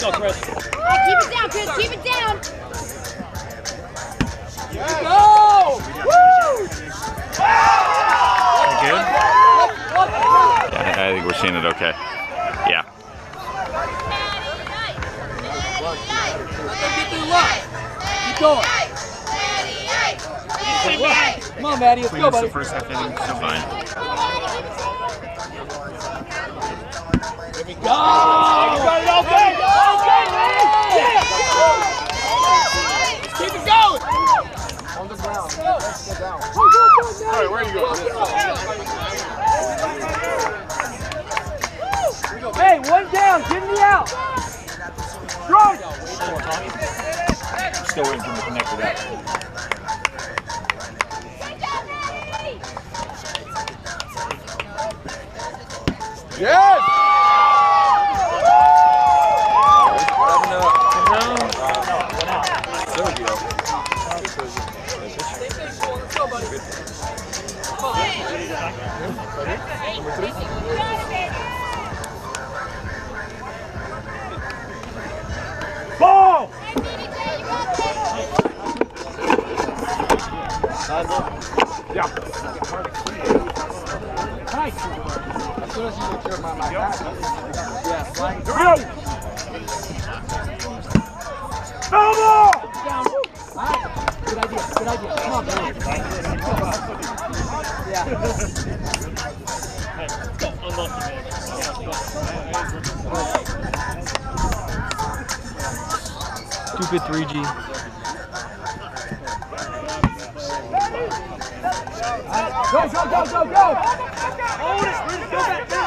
go, Chris. Keep it down, Chris. Keep it down. Go! Woo! Good? Yeah, I think we're seeing it okay. Yeah. Keep going. Come on, Maddie. Let's go, buddy. The first half inning, so fine. Here we go. Everybody, okay, man. Yeah. Keep it going. On the ground. Let's get down. All right, where are you going? Hey, one down. Give me out. Strong. Still waiting for him to connect to that. Yes! Ball! Yeah. Nice. As soon as you make sure my back. Yeah, slide. Here we go. Double! Down. All right. Good idea. Good idea. Come on, baby. Yeah. Hey, let's go. Unlucky, man. Stupid 3G. Go, go, go, go, go! Hold it! Go back there!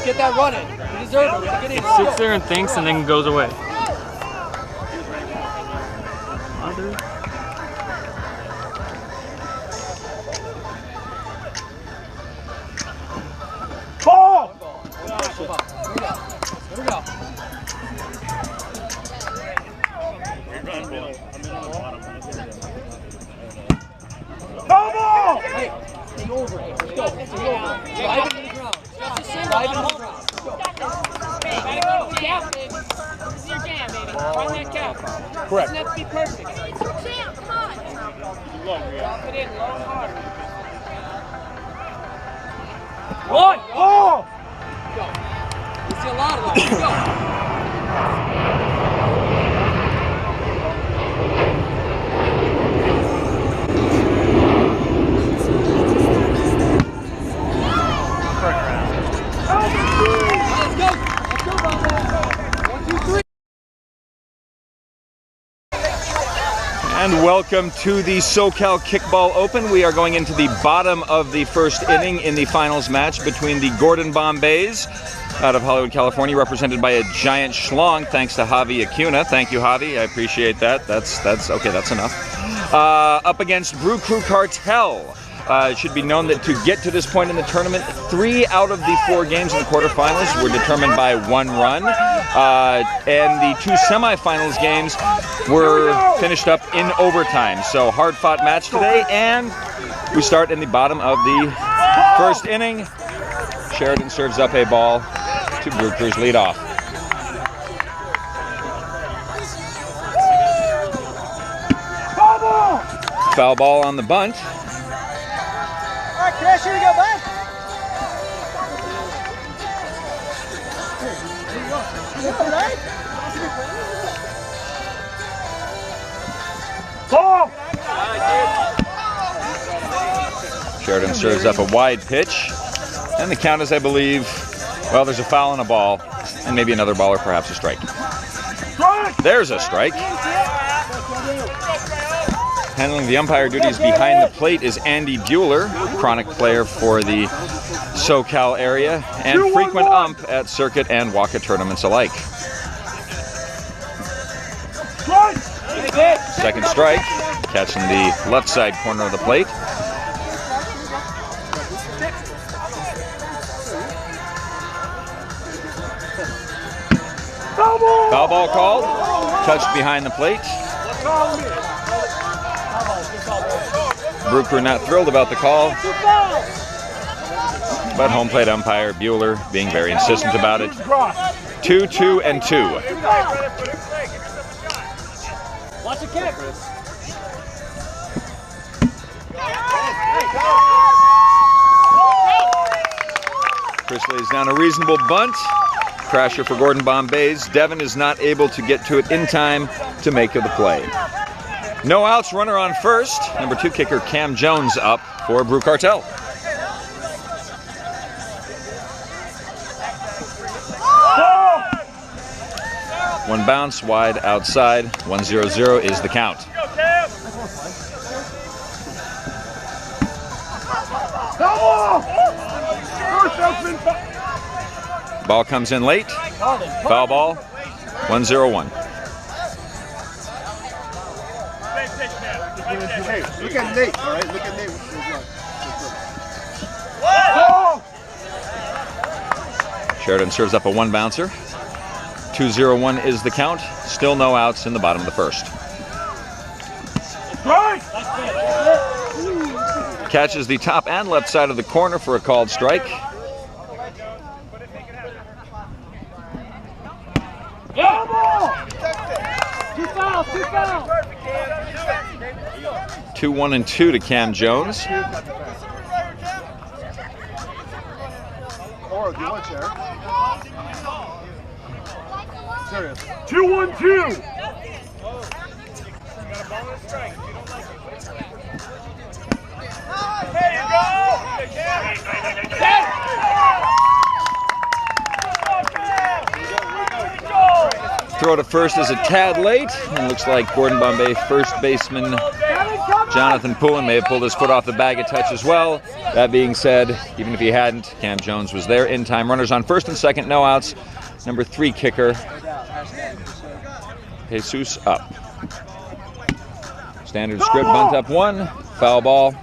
Get that running. You deserve it. Get in. Sits there and thinks and then goes away. Ball! Here we go. Ball! Hey, stay over. Let's go. Stay over. Drive it in the ground. Drive it in the ground. Hey, gotta go to the cap, baby. This is your jam, baby. Run that cap. Correct. Doesn't have to be perfect. It's your jam, come on. Drop it in, low hard. One! Ball! Go. You see a lot of them. Let's go. And welcome to the SoCal Kickball Open. We are going into the bottom of the first inning in the finals match between the Gordon Bombays out of Hollywood, California, represented by a giant schlong, thanks to Javi Acuna. Thank you, Javi. I appreciate that. That's okay, that's enough. Up against Brew Crew Cartel. It should be known that to get to this point in the tournament, 3 out of the 4 games in the quarterfinals were determined by 1 run. And the 2 semifinals games were finished up in overtime. So hard-fought match today, and we start in the bottom of the first inning. Sheridan serves up a ball to Brew Crew's leadoff. Foul ball on the bunt. All right, Chris, here we go, bud. Ball! Sheridan serves up a wide pitch. And the count is, I believe, well, there's a foul and a ball, and maybe another ball or perhaps a strike. There's a strike. Handling the umpire duties behind the plate is Andy Bueller, chronic player for the SoCal area and frequent ump at circuit and WACA tournaments alike. Second strike, catching the left side corner of the plate. Foul ball called, touched behind the plate. Brew Crew not thrilled about the call, but home plate umpire Bueller being very insistent about it. 2, 2, and 2. Watch the kick. Chris lays down a reasonable bunt. Crasher for Gordon Bombays. Devin is not able to get to it in time to make the play. No outs, runner on first. Number 2 kicker Cam Jones up for Brew Cartel. One bounce, wide outside. 1-0-0 is the count. Ball comes in late. Foul ball. 1-0-1. Hey, look at Nate, all right? Look at Nate. Sheridan serves up a 1 bouncer. 2-0-1 is the count. Still no outs in the bottom of the first. Catches the top and left side of the corner for a called strike. Two fouls. 2, 1, and 2 to Cam Jones. Or do you want chair? Serious. 2-1-2. Throw to first is a tad late, and looks like Gordon Bombay first baseman Jonathan Poulin may have pulled his foot off the bag a touch as well. That being said, even if he hadn't, Cam Jones was there in time. Runners on first and second, no outs. Number 3 kicker Jesus up. Standard script, bunt up 1, foul ball.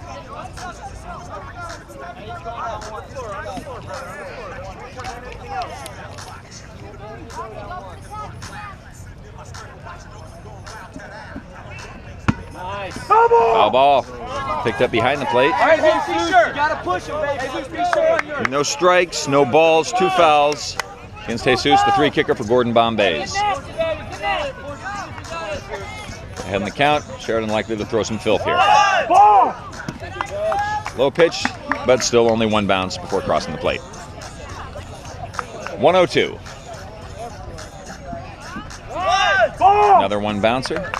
Foul ball. Picked up behind the plate. All right, Jesus, you gotta push him, baby. Jesus, be sure. No strikes, no balls, 2 fouls against Jesus, the 3 kicker for Gordon Bombays. Ahead in the count. Sheridan likely to throw some filth here. Low pitch, but still only 1 bounce before crossing the plate. 1-0-2. Another 1 bouncer.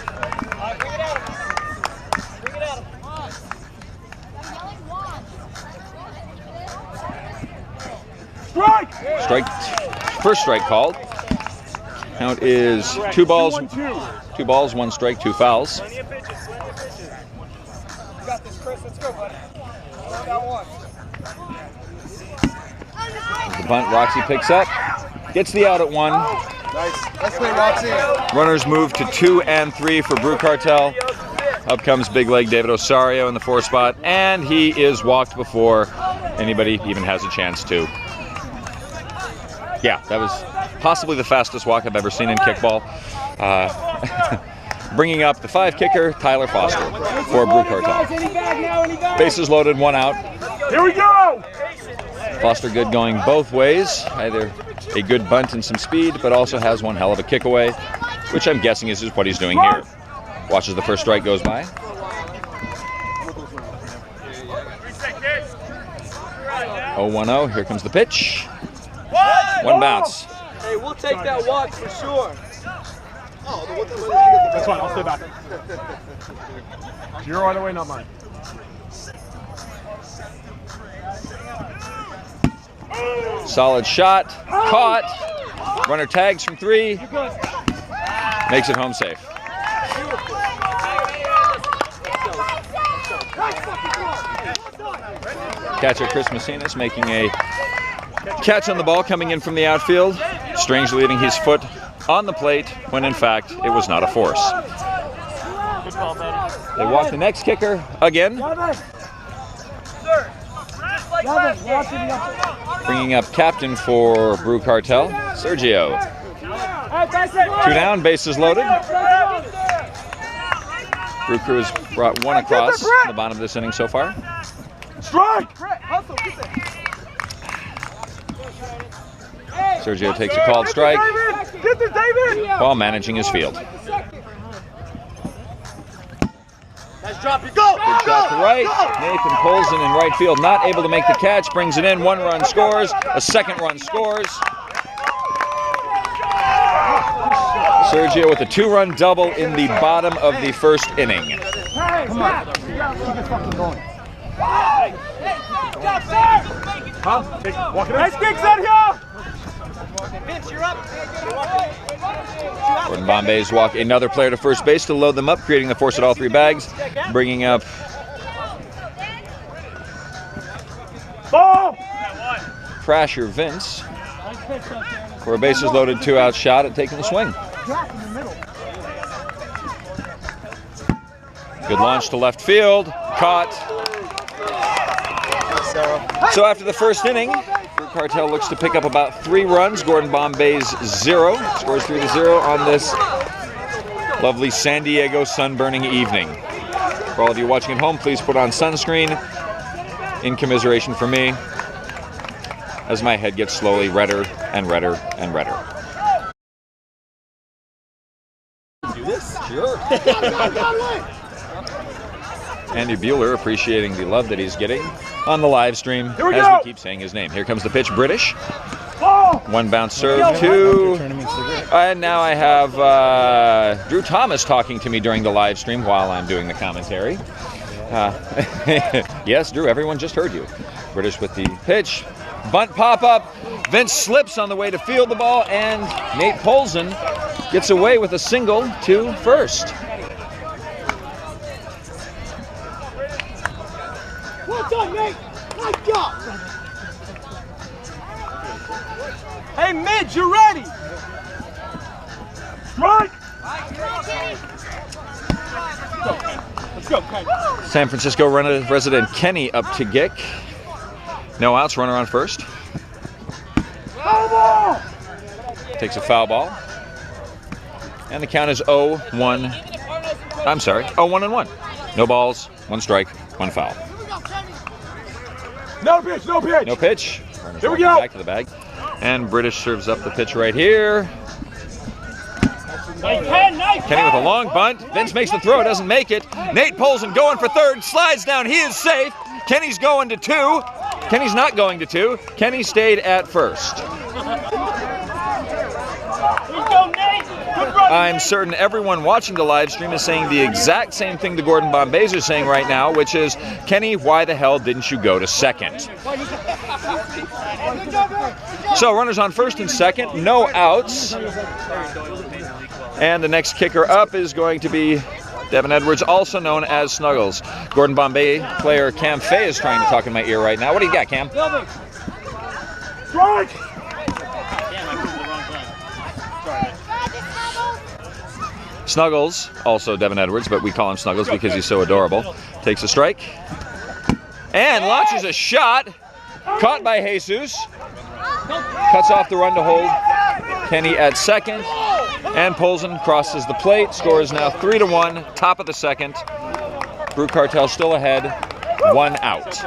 Strike. First strike called. Count is 2 balls, 1 strike, 2 fouls. You got this, Chris. Let's go, buddy. Got 1. The bunt Roxy picks up. Gets the out at 1. Nice. Let's play Roxy. Runners move to 2 and 3 for Brew Cartel. Up comes big leg David Osario in the 4 spot, and he is walked before anybody even has a chance to. Yeah, that was possibly the fastest walk I've ever seen in kickball. Bringing up the 5 kicker, Tyler Foster for Brew Cartel. Bases loaded, 1 out. Here we go! Foster good going both ways. Either a good bunt and some speed, but also has one hell of a kick away, which I'm guessing is what he's doing here. Watches the first strike goes by. 0-1-0, here comes the pitch. 1 bounce. Hey, we'll take that walk for sure. That's fine, I'll stay back. You're right away, not mine. Solid shot. Caught. Runner tags from 3. Makes it home safe. Catcher Chris Messinas making a catch on the ball coming in from the outfield. Strangely leaving his foot on the plate when in fact it was not a force. They walk the next kicker again. Bringing up captain for Brew Cartel, Sergio. 2 down, bases loaded. Brew Crew has brought one across in the bottom of this inning so far. Strike! Sergio takes a called strike Get this, David! while managing his field. Nice drop, you go! Good shot to right. Nathan Polson in right field, not able to make the catch, brings it in. 1 run scores, a 2nd run scores. Sergio with a 2-run double in the bottom of the 1st inning. Come on. Keep it fucking going. Huh? Nice kick, Sergio! Vince, you're up. Gordon Bombay's walk another player to first base to load them up, creating the force at all 3 bags, bringing up Crasher Vince for a bases loaded 2-out shot at taking the swing. Good launch to left field, caught. So after the 1st inning, Brew Cartel looks to pick up about 3 runs. Gordon Bombay's 0, scores 3-0 on this lovely San Diego sun-burning evening. For all of you watching at home, please put on sunscreen in commiseration for me as my head gets slowly redder and redder and redder. Do this? Sure. Andy Bueller appreciating the love that he's getting on the live stream as we keep saying his name. Here comes the pitch, British. 1 bounce serve, 2. And now I have Drew Thomas talking to me during the live stream while I'm doing the commentary. Yes, Drew, everyone just heard you. British with the pitch. Bunt pop-up. Vince slips on the way to field the ball, and Nate Polson gets away with a single to first. Well done, Nate. Nice job. Hey, Midge, you ready? Strike! Let's go, Ken. San Francisco resident Kenny up to Gick. No outs, runner on first. Foul ball! Takes a foul ball. And the count is 0-1. I'm sorry, 0-1-1. No balls, 1 strike, 1 foul. No pitch, no pitch! No pitch. Here we go. Back to the bag. And British serves up the pitch right here. Kenny with a long bunt. Vince makes the throw, doesn't make it. Nate Polson going for 3rd, slides down, he is safe. Kenny's going to 2. Kenny's not going to 2. Kenny stayed at 1st. I'm certain everyone watching the live stream is saying the exact same thing the Gordon Bombays are saying right now, which is, Kenny, why the hell didn't you go to 2nd? So runners on 1st and 2nd, no outs. And the next kicker up is going to be Devin Edwards, also known as Snuggles. Gordon Bombay player Cam Fay is trying to talk in my ear right now. What do you got, Cam? Strike! Snuggles, also Devin Edwards, but we call him Snuggles because he's so adorable, takes a strike and launches a shot, caught by Jesus, cuts off the run to hold Kenny at 2nd, and Polson crosses the plate, scores now 3-1, top of the 2nd. Brew Cartel still ahead, 1 out.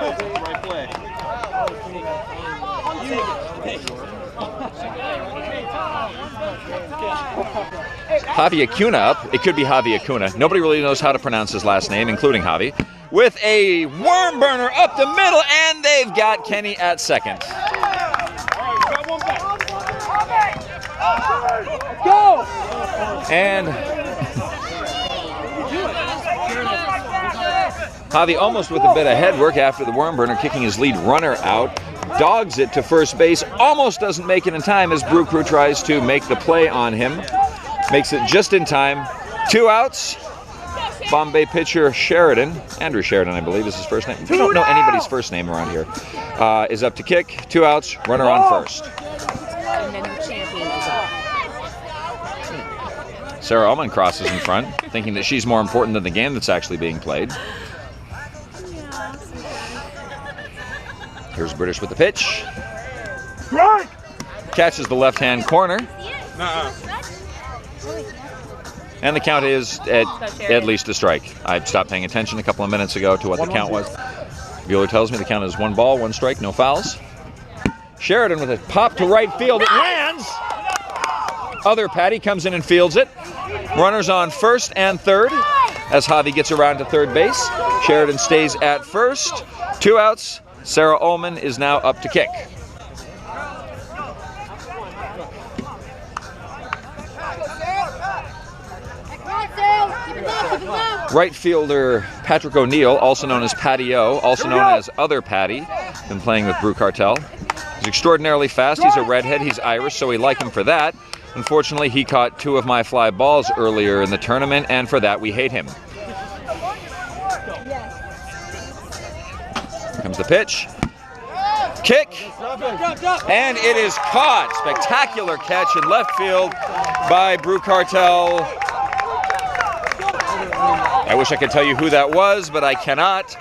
Javi Acuna up. It could be Javi Acuna. Nobody really knows how to pronounce his last name, including Javi. With a worm burner up the middle, and they've got Kenny at 2nd. Go! And Javi almost with a bit of head work after the worm burner, kicking his lead runner out. Dogs it to first base, almost doesn't make it in time as Brew Crew tries to make the play on him. Makes it just in time. 2 outs. Bombay pitcher Sheridan, Andrew Sheridan, I believe is his first name. We don't know anybody's first name around here. Is up to kick. 2 outs, runner on first. And then the champion is up. Sarah Ullman crosses in front, thinking that she's more important than the game that's actually being played. Here's British with the pitch. Strike! Catches the left-hand corner. And the count is at least a strike. I stopped paying attention a couple of minutes ago to what the count was. Bueller tells me the count is 1 ball, 1 strike, no fouls. Sheridan with a pop to right field. It lands! Other Patty comes in and fields it. Runners on first and third as Javi gets around to third base. Sheridan stays at first. 2 outs. Sarah Ullman is now up to kick. Right fielder Patrick O'Neill, also known as Patty O, also known as Other Patty, been playing with Brew Cartel. He's extraordinarily fast. He's a redhead. He's Irish, so we like him for that. Unfortunately, he caught 2 of my fly balls earlier in the tournament, and for that we hate him. Here comes the pitch. Kick, and it is caught. Spectacular catch in left field by Brew Cartel. I wish I could tell you who that was, but I cannot.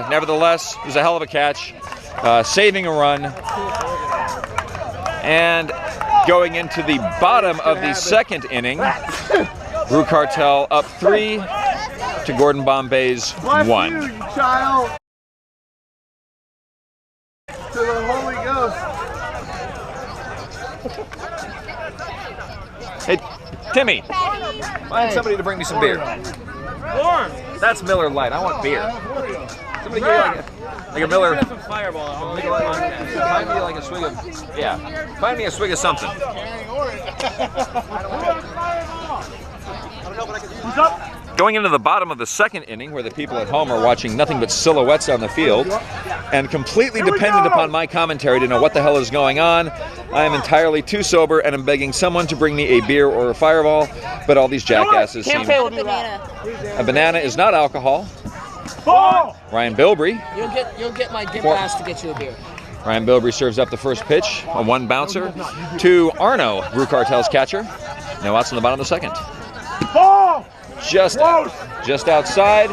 Nevertheless, it was a hell of a catch, saving a run. And going into the bottom of the second inning, Brew Cartel up 3 to Gordon Bombay's 1. To the Holy Ghost. Hey, Timmy, find somebody to bring me some beer. Warm. That's Miller Lite. I want beer. Somebody give me like a Miller. Some Fireball. Find me like a swig of. Yeah. Find me a swig of something. Who's up? Going into the bottom of the second inning, where the people at home are watching nothing but silhouettes on the field and completely dependent upon my commentary to know what the hell is going on, I am entirely too sober and am begging someone to bring me a beer or a Fireball, but all these jackasses seem... A banana is not alcohol. Ball! Ryan Bilbrey. You'll get my gift pass to get you a beer. Ryan Bilbrey serves up the first pitch, a 1 bouncer, to Arno, Brew Cartel's catcher. No outs in the bottom of the second. Ball! Just outside.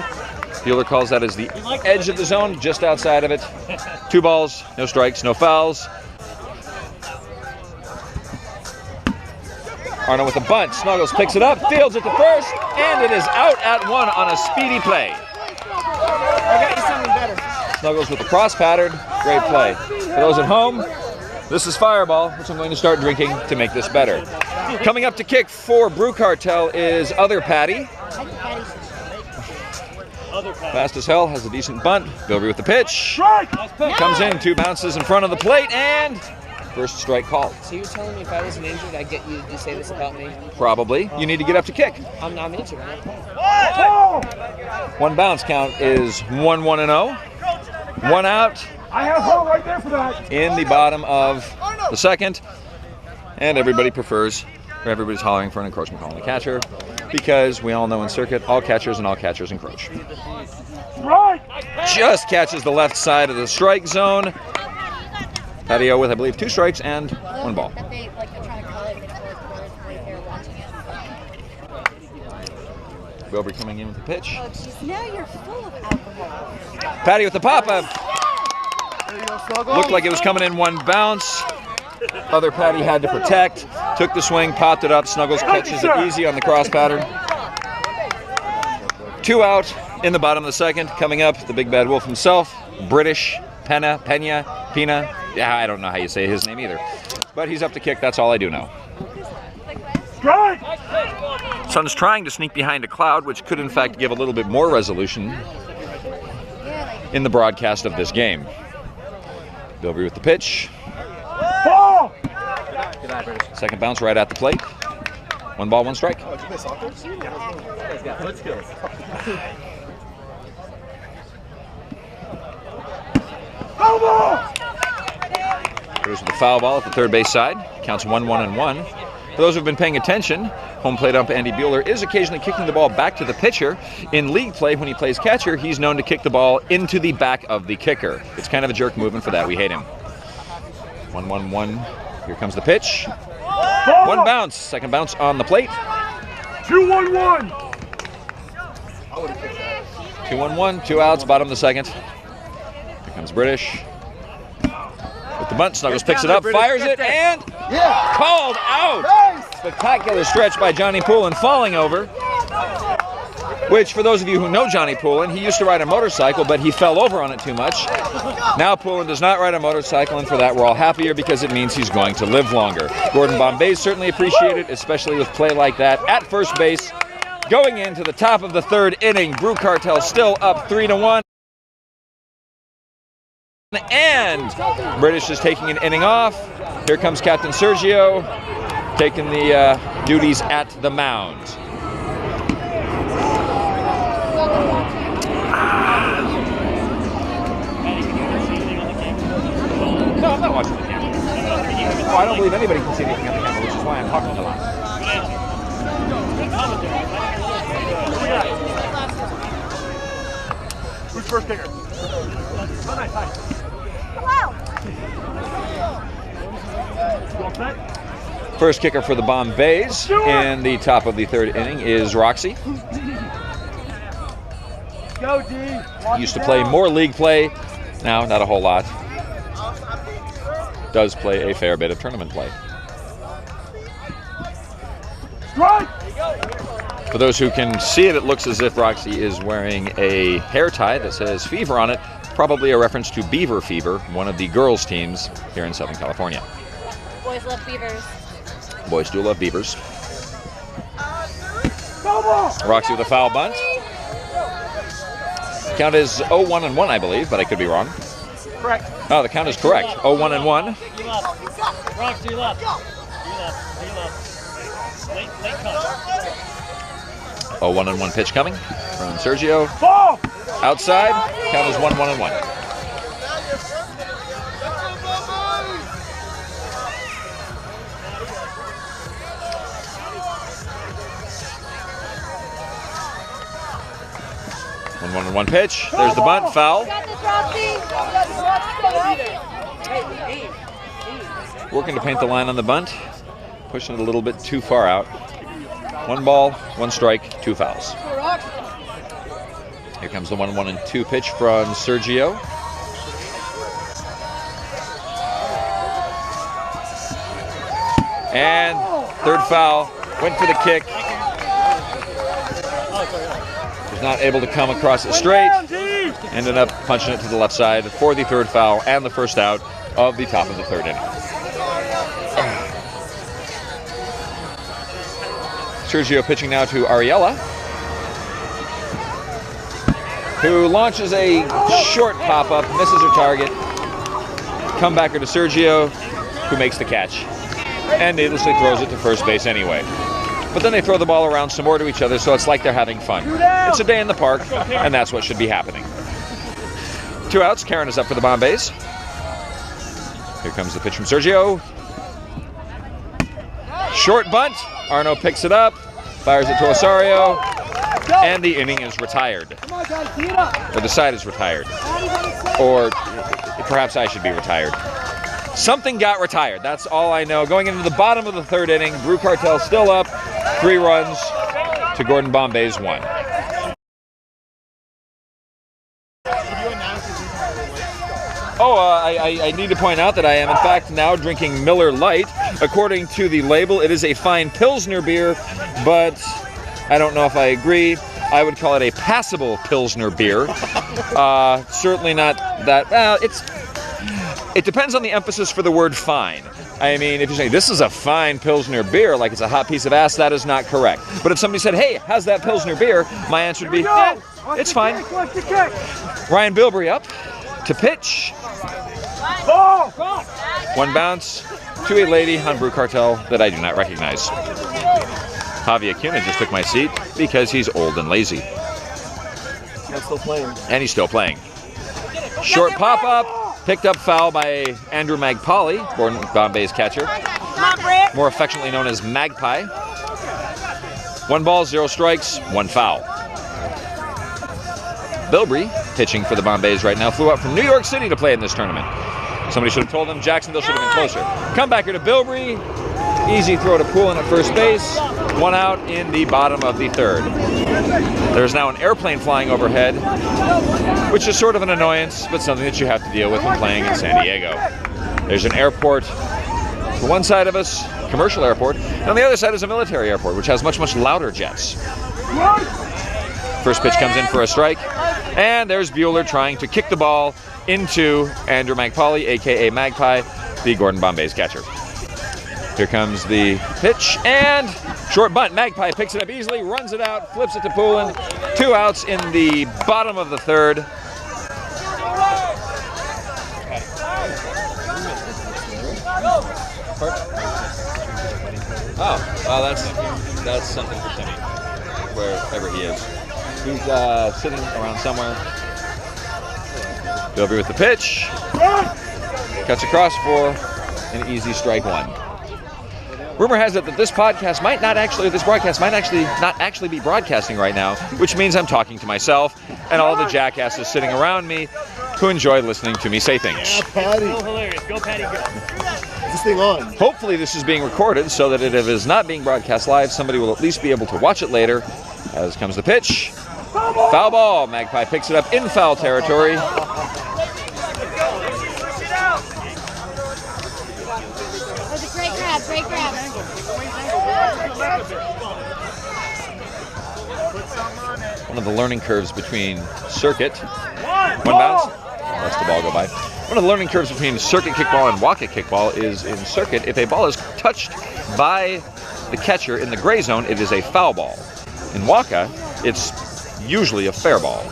Bueller calls that as the edge of the zone, just outside of it. 2 balls, no strikes, no fouls. Arno with a bunt. Snuggles picks it up, fields it to first, and it is out at 1 on a speedy play. I got you something better. Snuggles with the cross pattern. Great play. For those at home, this is Fireball, which I'm going to start drinking to make this better. Coming up to kick for Brew Cartel is Other Patty. Fast as hell, has a decent bunt. Bilbrey with the pitch. Comes in, 2 bounces in front of the plate, and first strike called. So you're telling me if I wasn't injured, I'd get you to say this about me? Probably. You need to get up to kick. I'm not injured. 1 bounce count is 1-1-0. 1 out. I have her right there for that. In the bottom of the second, and everybody's hollering for an encroachment call on the catcher, because we all know in circuit, all catchers and all catchers encroach. Right. Just catches the left side of the strike zone. Patio with, I believe, 2 strikes and 1 ball. Bilbrey coming in with the pitch. Oh, geez, now you're full of alcohol. Patty with the pop-up. Looked like it was coming in 1 bounce. Other Patty had to protect. Took the swing, popped it up. Snuggles catches it easy on the cross pattern. 2 out in the bottom of the second. Coming up, the big bad wolf himself, British Pena. Yeah, I don't know how you say his name either. But he's up to kick. That's all I do know. Strike! Sun's trying to sneak behind a cloud, which could in fact give a little bit more resolution in the broadcast of this game. Bilbrey with the pitch. Ball! Second bounce right at the plate. 1 ball, 1 strike. Goes with the foul ball at the third base side. Counts 1-1-1. For those who've been paying attention, home plate ump Andy Bueller is occasionally kicking the ball back to the pitcher. In league play, when he plays catcher, he's known to kick the ball into the back of the kicker. It's kind of a jerk movement for that. We hate him. 1-1-1. Here comes the pitch. 1 bounce. Second bounce on the plate. 2-1-1. 2-1-1. 2 outs. Bottom of the second. Here comes British. With the bunt, Snuggles picks it up, fires it, and called out. spectacular stretch by Johnny Poulin, falling over. Which, for those of you who know Johnny Poulin, he used to ride a motorcycle, but he fell over on it too much. Now Poulin does not ride a motorcycle, and for that we're all happier because it means he's going to live longer. Gordon Bombay certainly appreciate it, especially with play like that at first base. Going into the top of the third inning, Brew Cartel still up 3-1. And British is taking an inning off. Here comes Captain Sergio, taking the duties at the mound. No, I'm not watching the camera. Oh, I don't believe anybody can see anything on the camera, which is why I'm talking a lot. Who's first kicker? First kicker for the Bombays in the top of the third inning is Roxy. Go, D. Used to play more league play, now not a whole lot. Does play a fair bit of tournament play. Strike! For those who can see it, it looks as if Roxy is wearing a hair tie that says Fever on it, probably a reference to Beaver Fever, one of the girls' teams here in Southern California. Boys love beavers. Boys do love beavers. Roxy with a foul bunt. Count is 0-1-1, I believe, but I could be wrong. Correct. Oh, the count is correct. 0-1-1. You left. Rox, you left. You left. Late cut. 0-1-1 pitch coming from Sergio. Ball! Outside. Count is 1-1-1. One pitch. There's the bunt. Foul. Working to paint the line on the bunt. Pushing it a little bit too far out. 1 ball, 1 strike, 2 fouls. Here comes the 1-1-2 pitch from Sergio. And third foul. Went for the kick. Was not able to come across it straight. Ended up punching it to the left side for the third foul and the first out of the top of the third inning. Sergio pitching now to Ariella, who launches a short pop-up, misses her target. Comebacker to Sergio, who makes the catch. And needlessly throws it to first base anyway. But then they throw the ball around some more to each other, so it's like they're having fun. It's a day in the park, and that's what should be happening. 2 outs, Karen is up for the Bombays. Here comes the pitch from Sergio. Short bunt. Arno picks it up, fires it to Osorio, and the inning is retired. Or the side is retired. Or perhaps I should be retired. Something got retired. That's all I know. Going into the bottom of the third inning, Brew Cartel still up, 3 runs to Gordon Bombay's 1. Oh, I need to point out that I am, in fact, now drinking Miller Lite. According to the label, it is a fine Pilsner beer, but I don't know if I agree. I would call it a passable Pilsner beer. Certainly not that. Well, it depends on the emphasis for the word fine. I mean, if you say, this is a fine Pilsner beer, like it's a hot piece of ass, that is not correct. But if somebody said, hey, how's that Pilsner beer? My answer would be, yeah, it's fine. Ryan Bilbrey up to pitch. Ball! 1 bounce to a lady on Brew Cartel that I do not recognize. Javi Acuna just took my seat because he's old and lazy. And he's still playing. Short pop-up, picked up foul by Andrew Magpali, Gordon Bombay's catcher. More affectionately known as Magpie. 1 ball, 0 strikes, 1 foul. Bilbrey, pitching for the Bombays right now, flew up from New York City to play in this tournament. Somebody should have told them Jacksonville should have been closer. Comebacker to Bilbrey. Easy throw to Poulin at first base. 1 out in the bottom of the third. There's now an airplane flying overhead, which is sort of an annoyance, but something that you have to deal with when playing in San Diego. There's an airport to one side of us, commercial airport. And on the other side is a military airport, which has much, much louder jets. First pitch comes in for a strike. And there's Bueller trying to kick the ball into Andrew Magpali, a.k.a. Magpie, the Gordon Bombay's catcher. Here comes the pitch, and short bunt. Magpie picks it up easily, runs it out, flips it to Poulin. 2 outs in the bottom of the third. Oh, well, that's something for Timmy, wherever he is. He's sitting around somewhere. Bilby with the pitch. Cuts across for an easy strike one. Rumor has it that this broadcast might not actually be broadcasting right now, which means I'm talking to myself and all the jackasses sitting around me who enjoy listening to me say things. Yeah, Patty. So hilarious. Go, Patty, go. Is this thing on? Hopefully this is being recorded so that if it is not being broadcast live, somebody will at least be able to watch it later. As comes the pitch. Foul ball. Magpie picks it up in foul territory. Great grab. One of the learning curves between circuit. One bounce. Lets the ball go by. One of the learning curves between circuit kickball and Waka kickball is in circuit, if a ball is touched by the catcher in the gray zone, it is a foul ball. In Waka, it's usually a fair ball.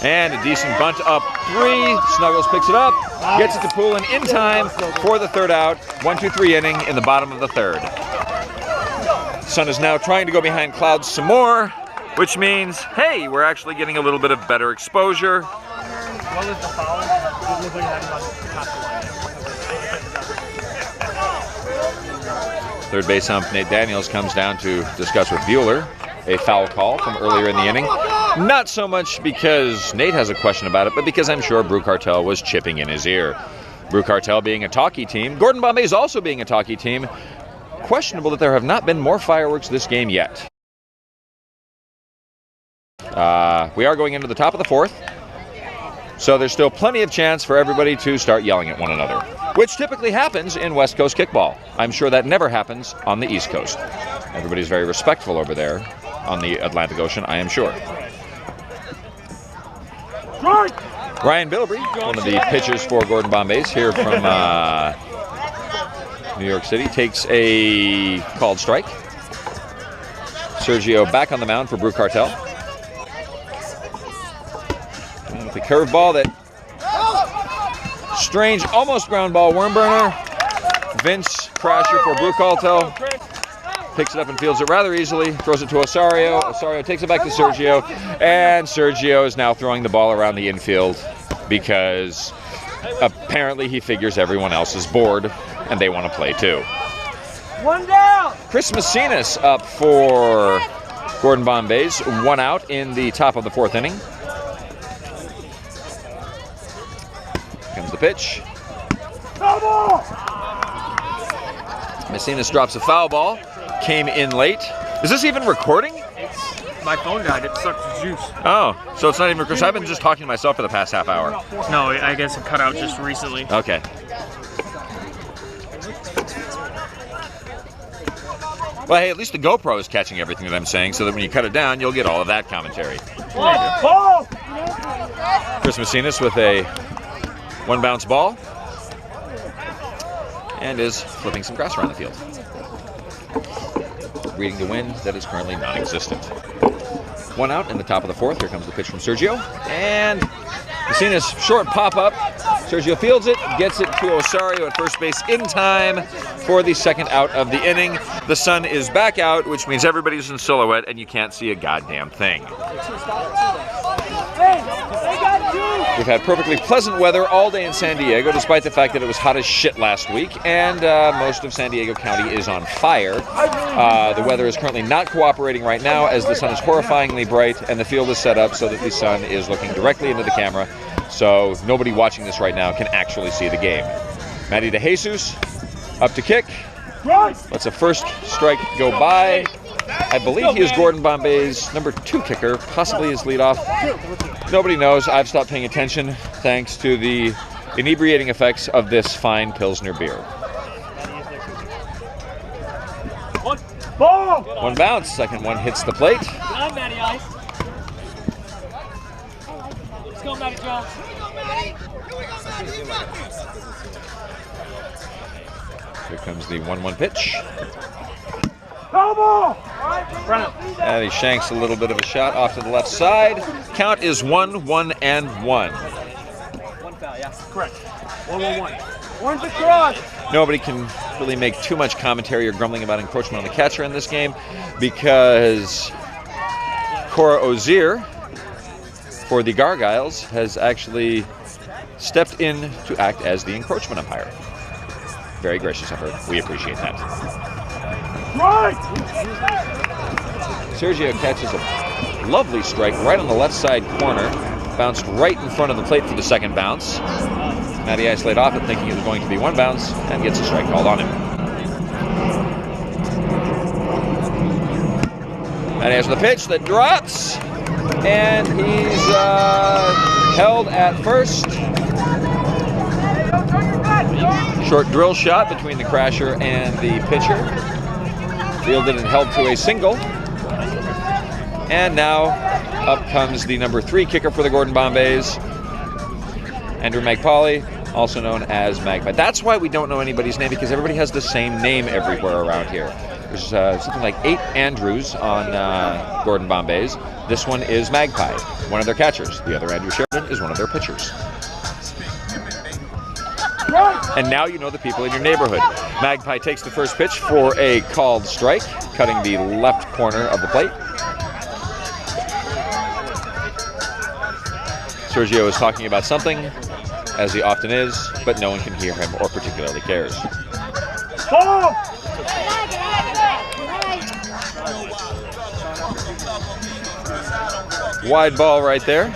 And a decent bunt up 3. Snuggles picks it up, gets it to Poulin in time for the third out. 1-2-3 inning in the bottom of the third. Sun is now trying to go behind clouds some more, which means, hey, we're actually getting a little bit of better exposure. What was the foul? It looked like it had Third base ump Nate Daniels comes down to discuss with Bueller a foul call from earlier in the inning. Not so much because Nate has a question about it, but because I'm sure Brew Cartel was chipping in his ear. Brew Cartel being a talkie team, Gordon Bombay's also being a talkie team. Questionable that there have not been more fireworks this game yet. We are going into the top of the fourth, so there's still plenty of chance for everybody to start yelling at one another, which typically happens in West Coast kickball. I'm sure that never happens on the East Coast. Everybody's very respectful over there on the Atlantic Ocean, I am sure. Ryan Bilbrey, one of the pitchers for Gordon Bombay's here from New York City, takes a called strike. Sergio back on the mound for Brew Cartel. And with the curveball that strange, almost ground ball worm burner. Vince Crasher for Brew Cartel. Picks it up and fields it rather easily, throws it to Osorio. Osorio takes it back to Sergio, and Sergio is now throwing the ball around the infield because apparently he figures everyone else is bored and they want to play too. One down. Chris Messinas up for Gordon Bombay's, 1 out in the top of the fourth inning. Comes the pitch. Messinas drops a foul ball. Came in late. Is this even recording? My phone died. It sucked juice. Oh, so it's not even recording. So I've been just talking to myself for the past half hour. No, I guess it cut out just recently. Okay. Well, hey, at least the GoPro is catching everything that I'm saying, so that when you cut it down, you'll get all of that commentary. Ball. Chris Messinas with a 1 bounce ball and is flipping some grass around the field. Reading the wind that is currently non-existent. 1 out in the top of the fourth. Here comes the pitch from Sergio. And Messinas short pop-up. Sergio fields it, gets it to Osorio at first base in time for the second out of the inning. The sun is back out, which means everybody's in silhouette and you can't see a goddamn thing. We've had perfectly pleasant weather all day in San Diego, despite the fact that it was hot as shit last week, and most of San Diego County is on fire. The weather is currently not cooperating right now, as the sun is horrifyingly bright, and the field is set up so that the sun is looking directly into the camera, so nobody watching this right now can actually see the game. Matty DeJesus up to kick. Lets a first strike go by. I believe he is Gordon Bombay's number 2 kicker, possibly his leadoff. Nobody knows. I've stopped paying attention thanks to the inebriating effects of this fine Pilsner beer. Ball! One bounce, second one hits the plate. Good on, Matty Ice. Let's go, Matty Jones. Here comes the 1-1 pitch. Foul ball! And he shanks a little bit of a shot off to the left side. Count is 1-1-1. One foul, yeah. Correct. 1-1-1. One's across. Nobody can really make too much commentary or grumbling about encroachment on the catcher in this game because Cora Ozier for the Gargoyles has actually stepped in to act as the encroachment umpire. Very gracious of her. We appreciate that. Right! Sergio catches a lovely strike right on the left side corner. Bounced right in front of the plate for the second bounce. Matty Ice laid off it thinking it was going to be one bounce and gets a strike called on him. Matty Ice with a pitch that drops. And he's held at first. Short drill shot between the crasher and the pitcher. Fielded and held to a single. And now up comes the number 3 kicker for the Gordon Bombays, Andrew Magpali, also known as Magpie. That's why we don't know anybody's name, because everybody has the same name everywhere around here. There's something like 8 Andrews on Gordon Bombays. This one is Magpie, one of their catchers. The other Andrew Sheridan is one of their pitchers. And now you know the people in your neighborhood. Magpie takes the first pitch for a called strike, cutting the left corner of the plate. Sergio is talking about something, as he often is, but no one can hear him or particularly cares. Ball! Wide ball right there.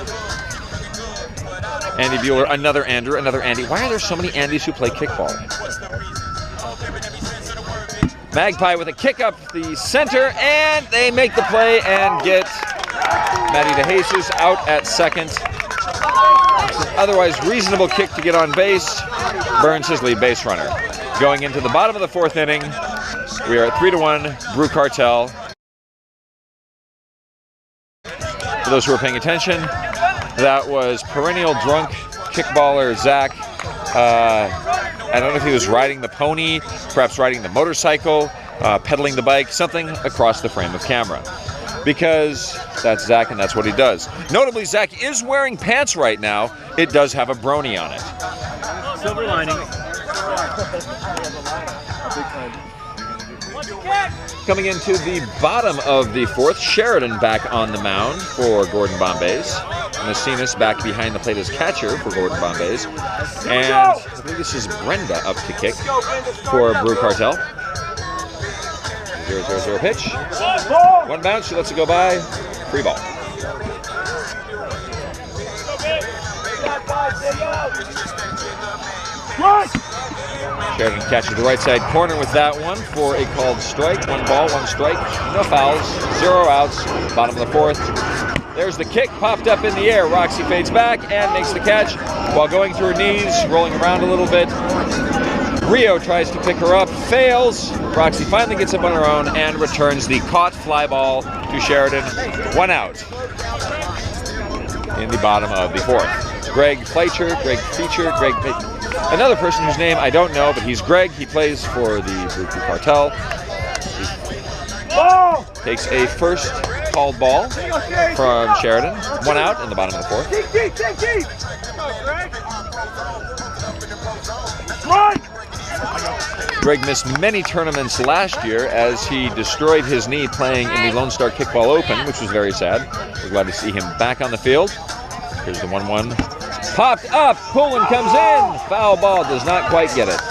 Andy Bueller, another Andrew, another Andy. Why are there so many Andys who play kickball? Magpie with a kick up the center, and they make the play and get Matty DeJesus out at second. It's an otherwise reasonable kick to get on base. Burns his lead base runner. Going into the bottom of the 4th inning, we are at 3-1, Brew Cartel. For those who are paying attention, that was perennial drunk kickballer Zach. I don't know if he was riding the pony, perhaps riding the motorcycle, pedaling the bike, something across the frame of camera. Because that's Zach and that's what he does. Notably, Zach is wearing pants right now. It does have a brony on it. Silver lining. Coming into the bottom of the 4th, Sheridan back on the mound for Gordon Bombays. Messinas back behind the plate as catcher for Gordon Bombays. And I believe this is Brenda up to kick for Brew Cartel. 0-0-0 pitch. One bounce, she lets it go by. Free ball. Sheridan catches the right side corner with that one for a called strike. 1 ball, 1 strike, no fouls, 0 outs. Bottom of the 4th. There's the kick, popped up in the air. Roxy fades back and makes the catch while going to her knees, rolling around a little bit. Rio tries to pick her up, fails. Roxy finally gets up on her own and returns the caught fly ball to Sheridan. 1 out in the bottom of the 4th. Greg Fletcher, another person whose name I don't know, but he's Greg. He plays for the Brew Cartel. Ball! Takes a first called ball from Sheridan. 1 out in the bottom of the 4th. Deep! Strike! Greg missed many tournaments last year as he destroyed his knee playing in the Lone Star Kickball Open, which was very sad. We're glad to see him back on the field. Here's the 1-1. Popped up, Pullen comes in. Foul ball, does not quite get it.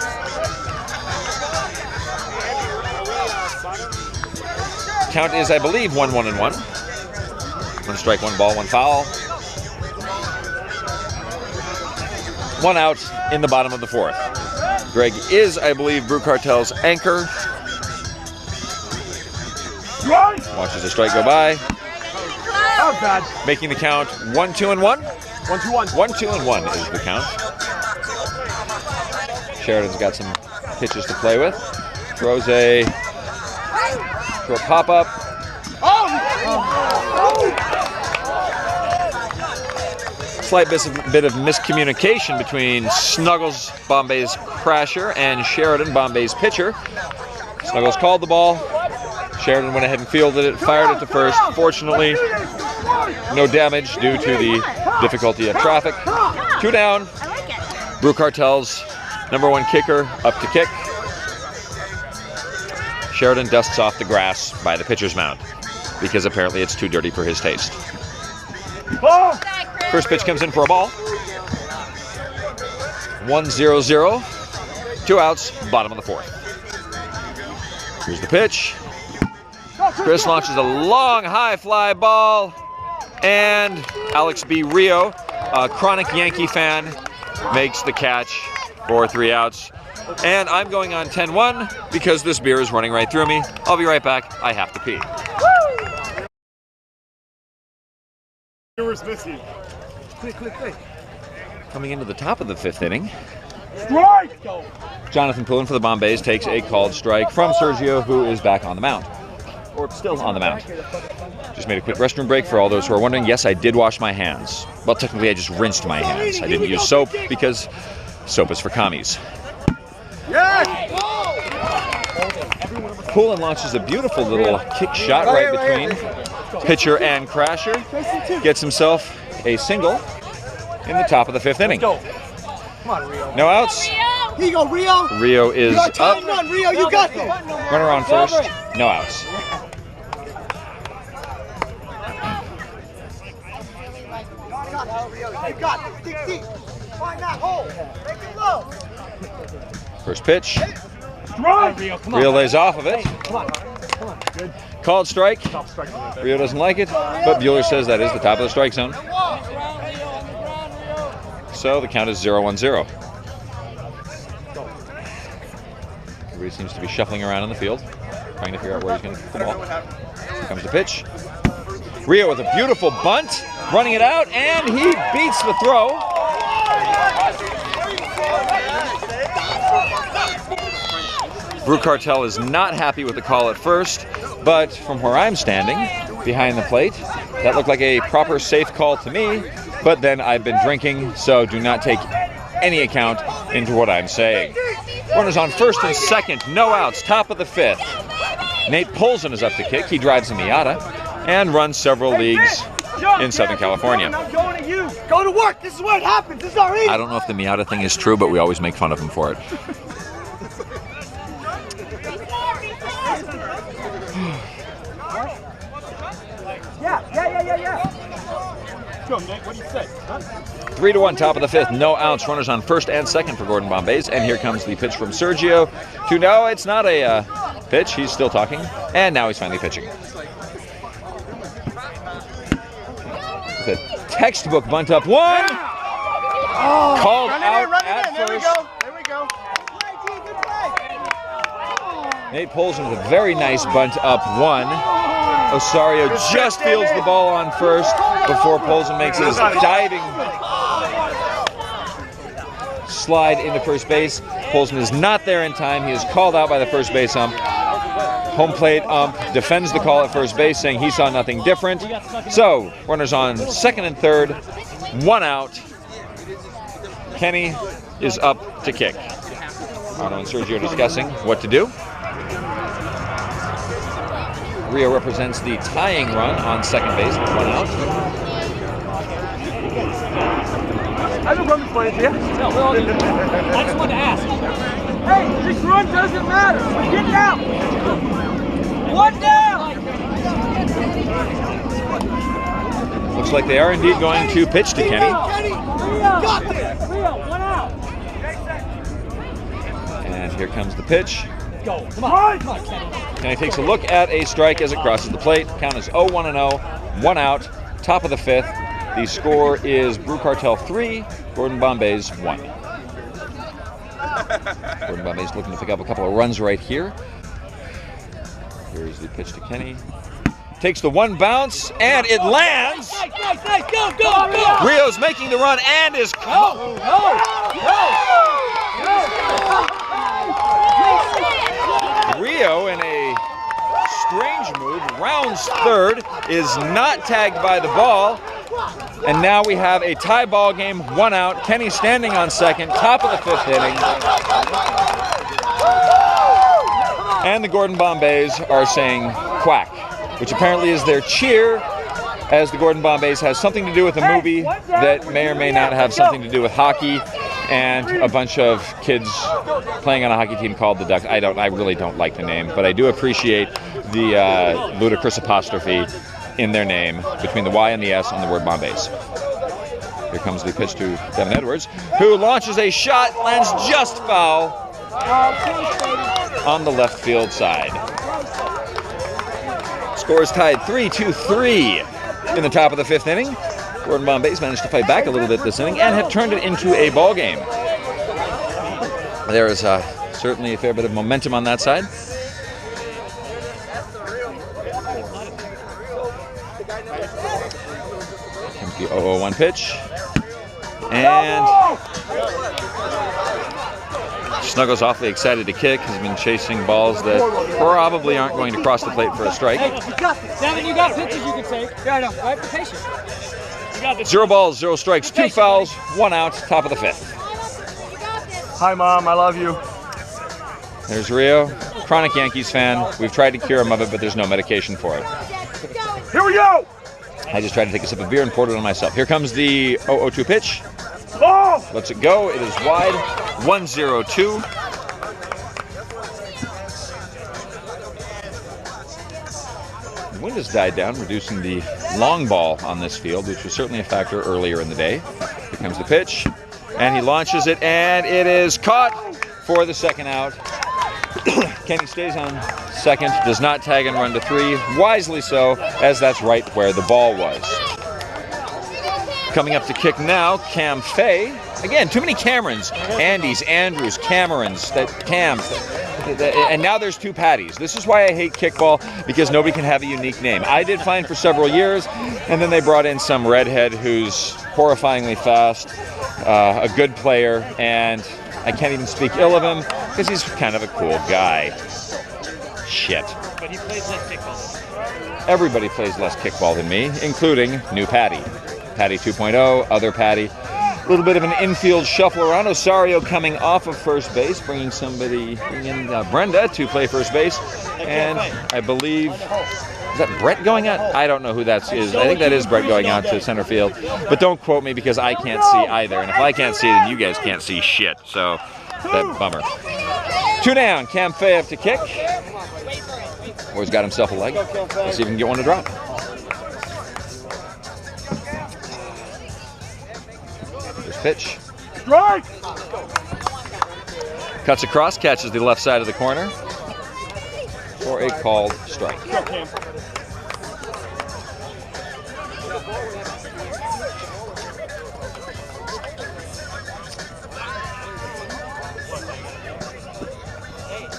Count is, I believe, 1-1-1. 1 strike, 1 ball, 1 foul. 1 out in the bottom of the 4th. Greg is, I believe, Brew Cartel's anchor. Watches the strike go by. That was bad. Making the count 1-2-1. 1-2-1. 1-2-1 is the count. Sheridan's got some pitches to play with. Throws a for a pop-up. Slight bit of miscommunication between Snuggles, Bombay's crasher, and Sheridan, Bombay's pitcher. Snuggles called the ball. Sheridan went ahead and fielded it, fired it to first. Fortunately, no damage due to the difficulty of traffic. 2 down. Brew Cartel's #1 kicker up to kick. Sheridan dusts off the grass by the pitcher's mound because apparently it's too dirty for his taste. First pitch comes in for a ball. 1-0-0. 2 outs, bottom of the 4th. Here's the pitch. Chris launches a long high fly ball, and Alex B. Rio, a chronic Yankee fan, makes the catch for 3 outs. And I'm going on 10-1 because this beer is running right through me. I'll be right back. I have to pee. Quick. Coming into the top of the 5th inning, Strike! Jonathan Poulin for the Bombays takes a called strike from Sergio, who is back on the mound. Or still on the mound. Just made a quick restroom break for all those who are wondering. Yes, I did wash my hands. Well, technically I just rinsed my hands. I didn't use soap because soap is for commies. Poulin launches a beautiful little kick shot right between pitcher and crasher. Gets himself a single in the top of the 5th inning. No outs. Here you go, Rio. Rio is up. Run, Rio, you got this. Runner on first. No outs. You got this. Dig deep. Find that hole. Make it low. First pitch. Strike! Rio lays off of it. Called strike. Rio doesn't like it, but Bueller says that is the top of the strike zone. So the count is 0-1-0. Everybody seems to be shuffling around in the field, trying to figure out where he's going to kick the ball. Here comes the pitch. Rio with a beautiful bunt, running it out, and he beats the throw. Brew Cartel is not happy with the call at first, but from where I'm standing, behind the plate, that looked like a proper safe call to me, but then I've been drinking, so do not take any account into what I'm saying. Runners on first and second, no outs, top of the 5th. Nate Polson is up to kick. He drives a Miata and runs several leagues in Southern California. Go to work. This is where it happens. This is our I don't know if the Miata thing is true, but we always make fun of him for it. Yeah. Go, Nick. What do you say? 3-1, top of the 5th, no outs. Runners on first and second for Gordon Bombays. And here comes the pitch from Sergio. No, it's not a pitch. He's still talking. And now he's finally pitching. The textbook bunt up 1. Called out at first. There we go. Nate Polson with a very nice bunt up 1. Osario just fields the ball on first before Polson makes his diving slide into first base. Polson is not there in time. He is called out by the first base ump. Home plate ump defends the call at first base, saying he saw nothing different. So, runners on second and third, 1 out. Kenny is up to kick. Arno and Sergio discussing what to do. Rio represents the tying run on second base with 1 out. I don't run the play here. I just wanted to ask. Hey, this run doesn't matter. We're getting out. 1 down. Looks like they are indeed going to pitch to Kenny. Got this. Rio, 1 out. And here comes the pitch. Go. Come on, Kenny. Kenny takes a look at a strike as it crosses the plate. Count is 0-1-0, 1 out, top of the 5th. The score is Brew Cartel 3, Gordon Bombays 1. Gordon Bombays looking to pick up a couple of runs right here. Here's the pitch to Kenny. Takes the 1 bounce, and it lands! Nice. Go. Rio's making the run and is caught. Rio in a strange move, rounds third, is not tagged by the ball, and now we have a tie ball game, 1 out. Kenny standing on second, top of the 5th inning. And the Gordon Bombays are saying quack, which apparently is their cheer, as the Gordon Bombays has something to do with a movie that may or may not have something to do with hockey, and a bunch of kids playing on a hockey team called the Ducks. I really don't like the name, but I do appreciate the ludicrous apostrophe in their name between the Y and the S on the word Bombays. Here comes the pitch to Devin Edwards, who launches a shot, lands just foul on the left field side. Score is tied 3-3 in the top of the 5th inning. Gordon Bombays managed to fight back a little bit this inning and have turned it into a ball game. There is certainly a fair bit of momentum on that side. Comes the 0-1 pitch. And Snuggles awfully excited to kick. Has been chasing balls that probably aren't going to cross the plate for a strike. Devin, you got pitches you can take. Yeah, I know. Right, be patient. 0 balls, 0 strikes, 2 fouls, 1 out, top of the 5th. Hi, Mom. I love you. There's Rio, chronic Yankees fan. We've tried to cure him of it, but there's no medication for it. Here we go. I just tried to take a sip of beer and poured it on myself. Here comes the 0-2 pitch. Oh! Lets it go. It is wide. 1-0-2. The wind has died down, reducing the long ball on this field, which was certainly a factor earlier in the day. Here comes the pitch, and he launches it, and it is caught for the 2nd out. Kenny stays on second, does not tag and run to 3, wisely so, as that's right where the ball was. Coming up to kick now, Cam Fay. Again, too many Camerons. Andys, Andrews, Camerons, Cams. And now there's 2 Patties. This is why I hate kickball, because nobody can have a unique name. I did fine for several years, and then they brought in some redhead who's horrifyingly fast, a good player, and I can't even speak ill of him, because he's kind of a cool guy. Shit. But he plays less kickball. Everybody plays less kickball than me, including new Patty. Patty 2.0, other Patty. A little bit of an infield shuffle around. Osario coming off of first base, bringing in Brenda to play first base. And I believe, is that Brett going out? I don't know who that is. I think that is Brett going out to center field. But don't quote me, because I can't see either. And if I can't see, then you guys can't see shit. So, that bummer. 2 down, Cam Fay up to kick. Boy's got himself a leg. Let's see if we can get one to drop. Pitch. Strike! Cuts across, catches the left side of the corner for a called strike.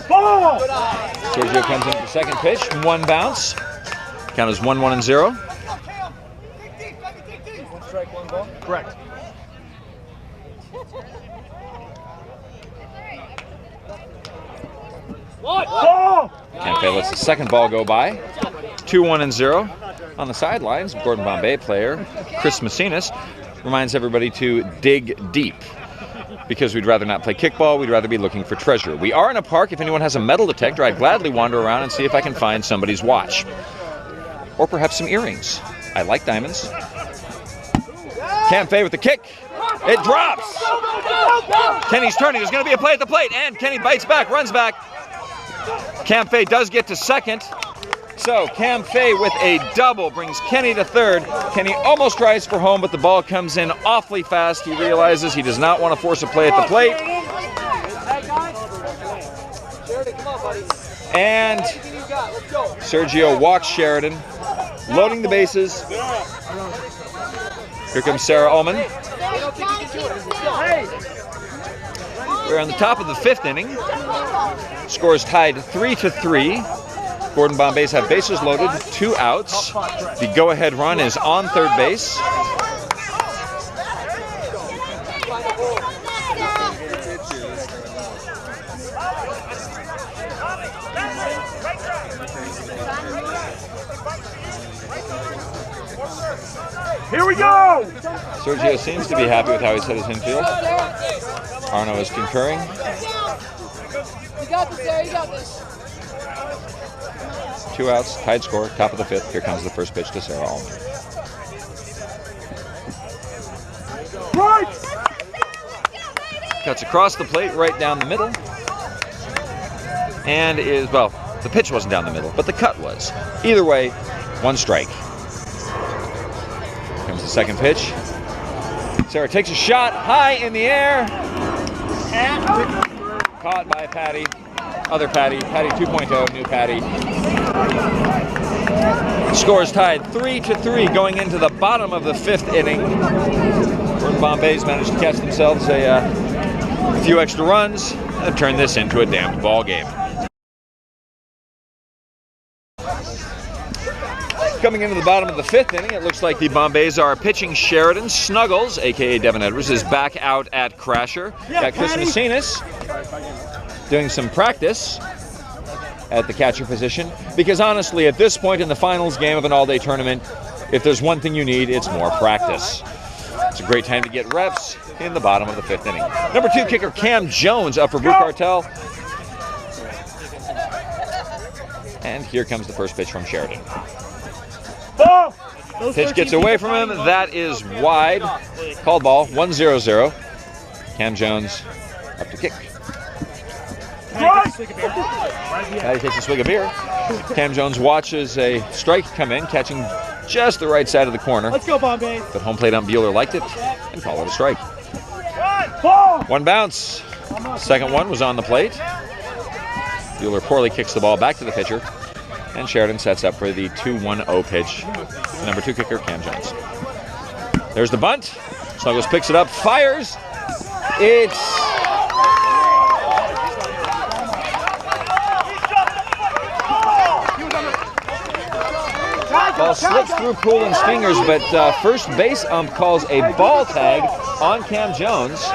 Ball! Sergio comes in for the second pitch, 1 bounce. Count is 1-1-0. 1 strike, 1 ball? Correct. Ball! Campe lets the second ball go by. 2-1-0. On the sidelines, Gordon Bombay player Chris Macinas reminds everybody to dig deep, because we'd rather not play kickball, we'd rather be looking for treasure. We are in a park. If anyone has a metal detector, I'd gladly wander around and see if I can find somebody's watch. Or perhaps some earrings. I like diamonds. Campe with the kick. It drops. Kenny's turning. There's going to be a play at the plate, and Kenny bites back, runs back. Cam Fay does get to second. So Cam Fay with a double brings Kenny to third. Kenny almost tries for home, but the ball comes in awfully fast. He realizes he does not want to force a play at the plate. And Sergio walks Sheridan, loading the bases. Here comes Sarah Ullman. We're on the top of the 5th inning. Scores tied 3-3. Gordon Bombays have bases loaded, 2 outs. The go-ahead run is on third base. Here we go! Sergio seems to be happy with how he's hit his infield. Arno is concurring. You got this, Sarah. You got this. 2 outs, tied score, top of the 5th. Here comes the first pitch to Sarah Allman. Right! Cuts across the plate, right down the middle. And is, well, the pitch wasn't down the middle, but the cut was. Either way, 1 strike. Here comes the second pitch. Sarah takes a shot high in the air. Caught by Patty. Other Patty. Patty 2.0, new Patty. Score is tied 3-3 going into the bottom of the 5th inning. Gordon Bombay's managed to catch themselves a few extra runs and turn this into a damned ball game. Coming into the bottom of the 5th inning, it looks like the Bombays are pitching Sheridan. Snuggles, a.k.a. Devin Edwards, is back out at Crasher. Got Chris Macinas doing some practice at the catcher position. Because honestly, at this point in the finals game of an all-day tournament, if there's one thing you need, it's more practice. It's a great time to get reps in the bottom of the 5th inning. Number 2 kicker Cam Jones up for Brew Cartel. And here comes the first pitch from Sheridan. Ball! Pitch gets away from him. That is wide. Called ball, 1-0-0. Cam Jones up to kick. Right! Patty takes a swig of beer. Cam Jones watches a strike come in, catching just the right side of the corner. Let's go, Bombay. But home plate ump Bueller liked it and called it a strike. Ball! 1 bounce. Second one was on the plate. Bueller poorly kicks the ball back to the pitcher. And Sheridan sets up for the 2-1-0 pitch. Number 2 kicker, Cam Jones. There's the bunt. Snuggles picks it up, fires. It's... Ball slips through Poolin's fingers, but first base ump calls a ball tag on Cam Jones.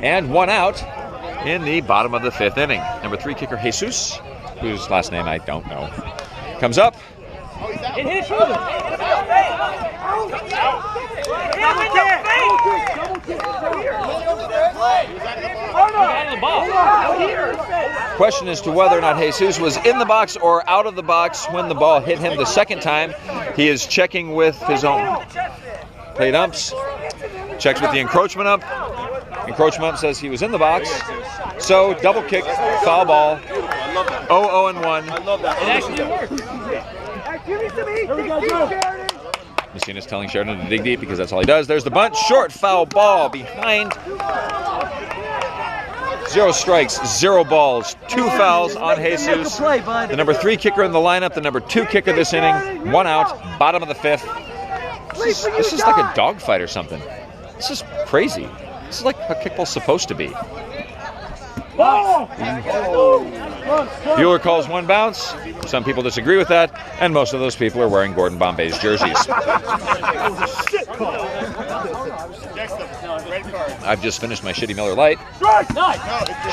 And 1 out in the bottom of the 5th inning. Number 3 kicker Jesus, whose last name I don't know, comes up. It hit his shoulder. Question as to whether or not Jesus was in the box or out of the box when the ball hit him the second time. He is checking with his own plate umps. Checks with the encroachment ump. Encroachment ump says he was in the box. So double kick, foul ball. 0-0-1. It actually worked. Messina's telling Sheridan to dig deep because that's all he does. There's the bunt. Short foul ball behind. 0 strikes, 0 balls, 2 fouls on Jesus. The number 3 kicker in the lineup, the number 2 kicker this inning. 1 out, bottom of the 5th. This is like a dogfight or something. This is crazy. This is like how kickball's supposed to be. Bueller calls 1 bounce. Some people disagree with that, and most of those people are wearing Gordon Bombay's jerseys. I've just finished my Shitty Miller Lite.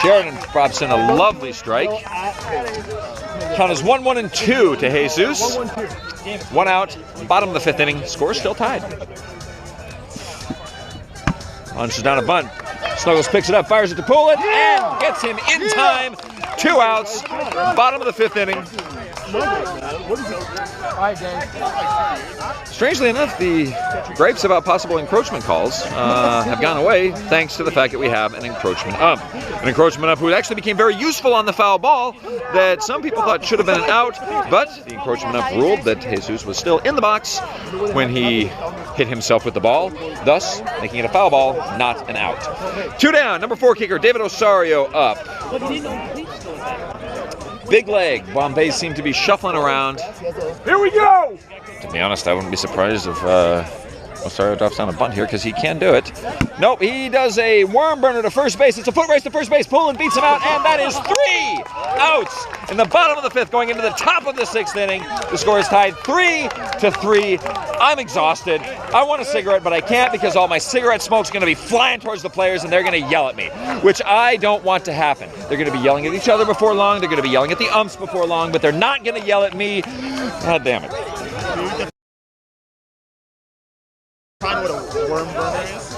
Sheridan props in a lovely strike. Count is 1-1-2 to Jesus. 1 out, bottom of the 5th inning. Score still tied. Launches down a bunt. Snuggles picks it up, fires it to Poulin, and gets him in time. 2 outs, bottom of the 5th inning. Strangely enough, the gripes about possible encroachment calls have gone away thanks to the fact that we have an encroachment ump. An encroachment ump who actually became very useful on the foul ball that some people thought should have been an out, but the encroachment ump ruled that Jesus was still in the box when he hit himself with the ball, thus making it a foul ball, not an out. 2 down, number 4 kicker David Osario up. Big leg. Bombay seem to be shuffling around. Here we go! To be honest, I wouldn't be surprised if Osorio drops down a bunt here because he can do it. Nope, he does a worm burner to first base. It's a foot race to first base. Pullen beats him out, and that is 3 outs in the bottom of the 5th, going into the top of the 6th inning. The score is tied 3-3. I'm exhausted. I want a cigarette, but I can't because all my cigarette smoke's going to be flying towards the players, and they're going to yell at me, which I don't want to happen. They're going to be yelling at each other before long. They're going to be yelling at the umps before long, but they're not going to yell at me. God damn it. Find what a worm burner is.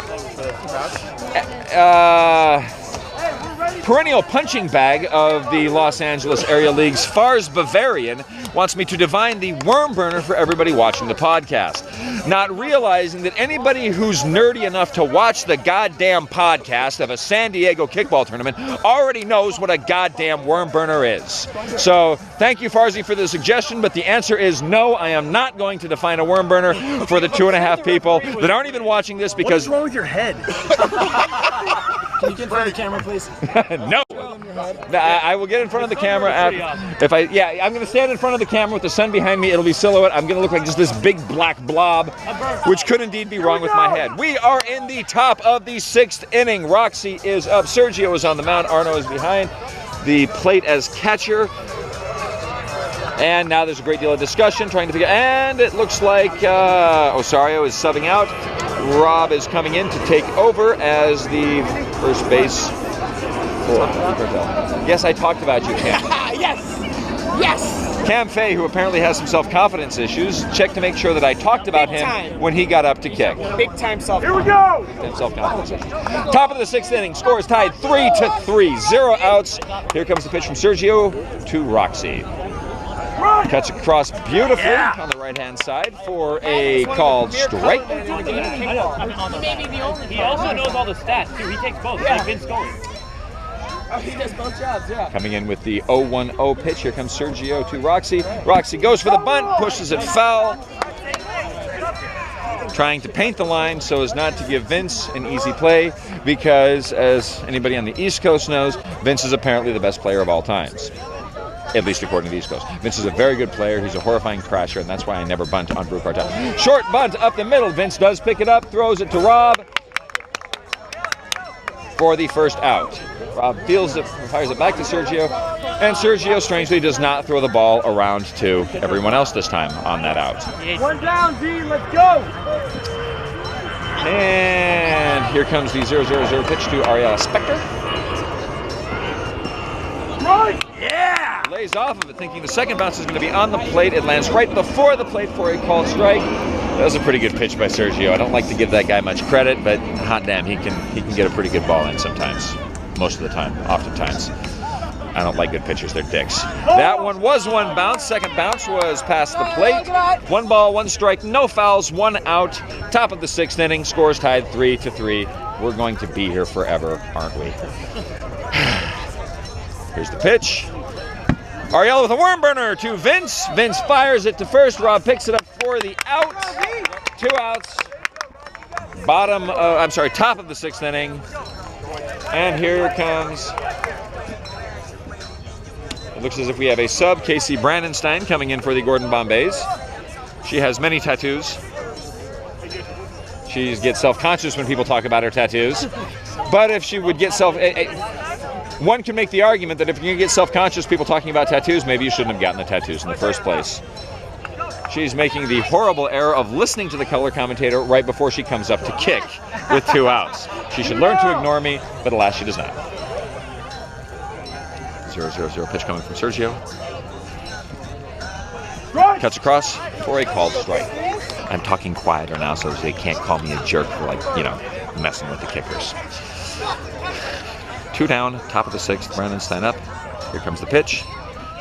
Perennial punching bag of the Los Angeles Area League's Fars Bavarian wants me to define the worm burner for everybody watching the podcast. Not realizing that anybody who's nerdy enough to watch the goddamn podcast of a San Diego kickball tournament already knows what a goddamn worm burner is. So thank you, Farzy, for the suggestion, but the answer is no, I am not going to define a worm burner for the 2.5 people that aren't even watching this because... What's wrong with your head? Can you get in front of the camera, please? No. I will get in front of the camera. I'm going to stand in front of the camera with the sun behind me. It'll be silhouette. I'm going to look like just this big black blob, which could indeed be wrong with my head. We are in the top of the 6th inning. Roxy is up. Sergio is on the mound. Arno is behind the plate as catcher. And now there's a great deal of discussion trying to figure, and it looks like Osorio is subbing out. Rob is coming in to take over as the first base for Yes, I talked about you, Cam. Yes! Yes! Cam Fay, who apparently has some self-confidence issues, checked to make sure that I talked about him when he got up to kick. Big time Here we go! Self-confidence issues. Top of the 6th inning, score is tied 3-3, 0 outs. Here comes the pitch from Sergio to Roxy. Cuts across beautifully on the right-hand side for a called strike. He also knows all the stats, too. He takes both, like Vince Scully. He does both jobs, yeah. Coming in with the 0-1-0 pitch. Here comes Sergio to Roxy. Roxy goes for the bunt, pushes it foul. Trying to paint the line so as not to give Vince an easy play because, as anybody on the East Coast knows, Vince is apparently the best player of all times. At least according to the East Coast. Vince is a very good player. He's a horrifying crasher, and that's why I never bunt on Brew Cartel. Short bunt up the middle. Vince does pick it up, throws it to Rob for the first out. Rob fields it, fires it back to Sergio, and Sergio strangely does not throw the ball around to everyone else this time on that out. One down, D, let's go! And here comes the 0-0-0 pitch to Ariella Spector. Right! Yeah! Lays off of it, thinking the second bounce is going to be on the plate. It lands right before the plate for a called strike. That was a pretty good pitch by Sergio. I don't like to give that guy much credit, but hot damn, he can get a pretty good ball in sometimes. Most of the time, oftentimes. I don't like good pitchers, they're dicks. That one was one bounce. Second bounce was past the plate. 1 ball, 1 strike, no fouls, 1 out. Top of the 6th inning, scores tied 3-3. We're going to be here forever, aren't we? Here's the pitch. Ariella with a worm burner to Vince. Vince fires it to first. Rob picks it up for the out. 2 outs. Top of the 6th inning. And here comes, it looks as if we have a sub, Casey Brandenstein, coming in for the Gordon Bombays. She has many tattoos. She gets self-conscious when people talk about her tattoos. But if she would get one can make the argument that if you're going to get self-conscious people talking about tattoos, maybe you shouldn't have gotten the tattoos in the first place. She's making the horrible error of listening to the color commentator right before she comes up to kick with 2 outs. She should learn to ignore me, but alas, she does not. 0-0-0 pitch coming from Sergio. Cuts across for a called strike. I'm talking quieter now so they can't call me a jerk for, messing with the kickers. 2 down, top of the 6th, Brandenstein up. Here comes the pitch.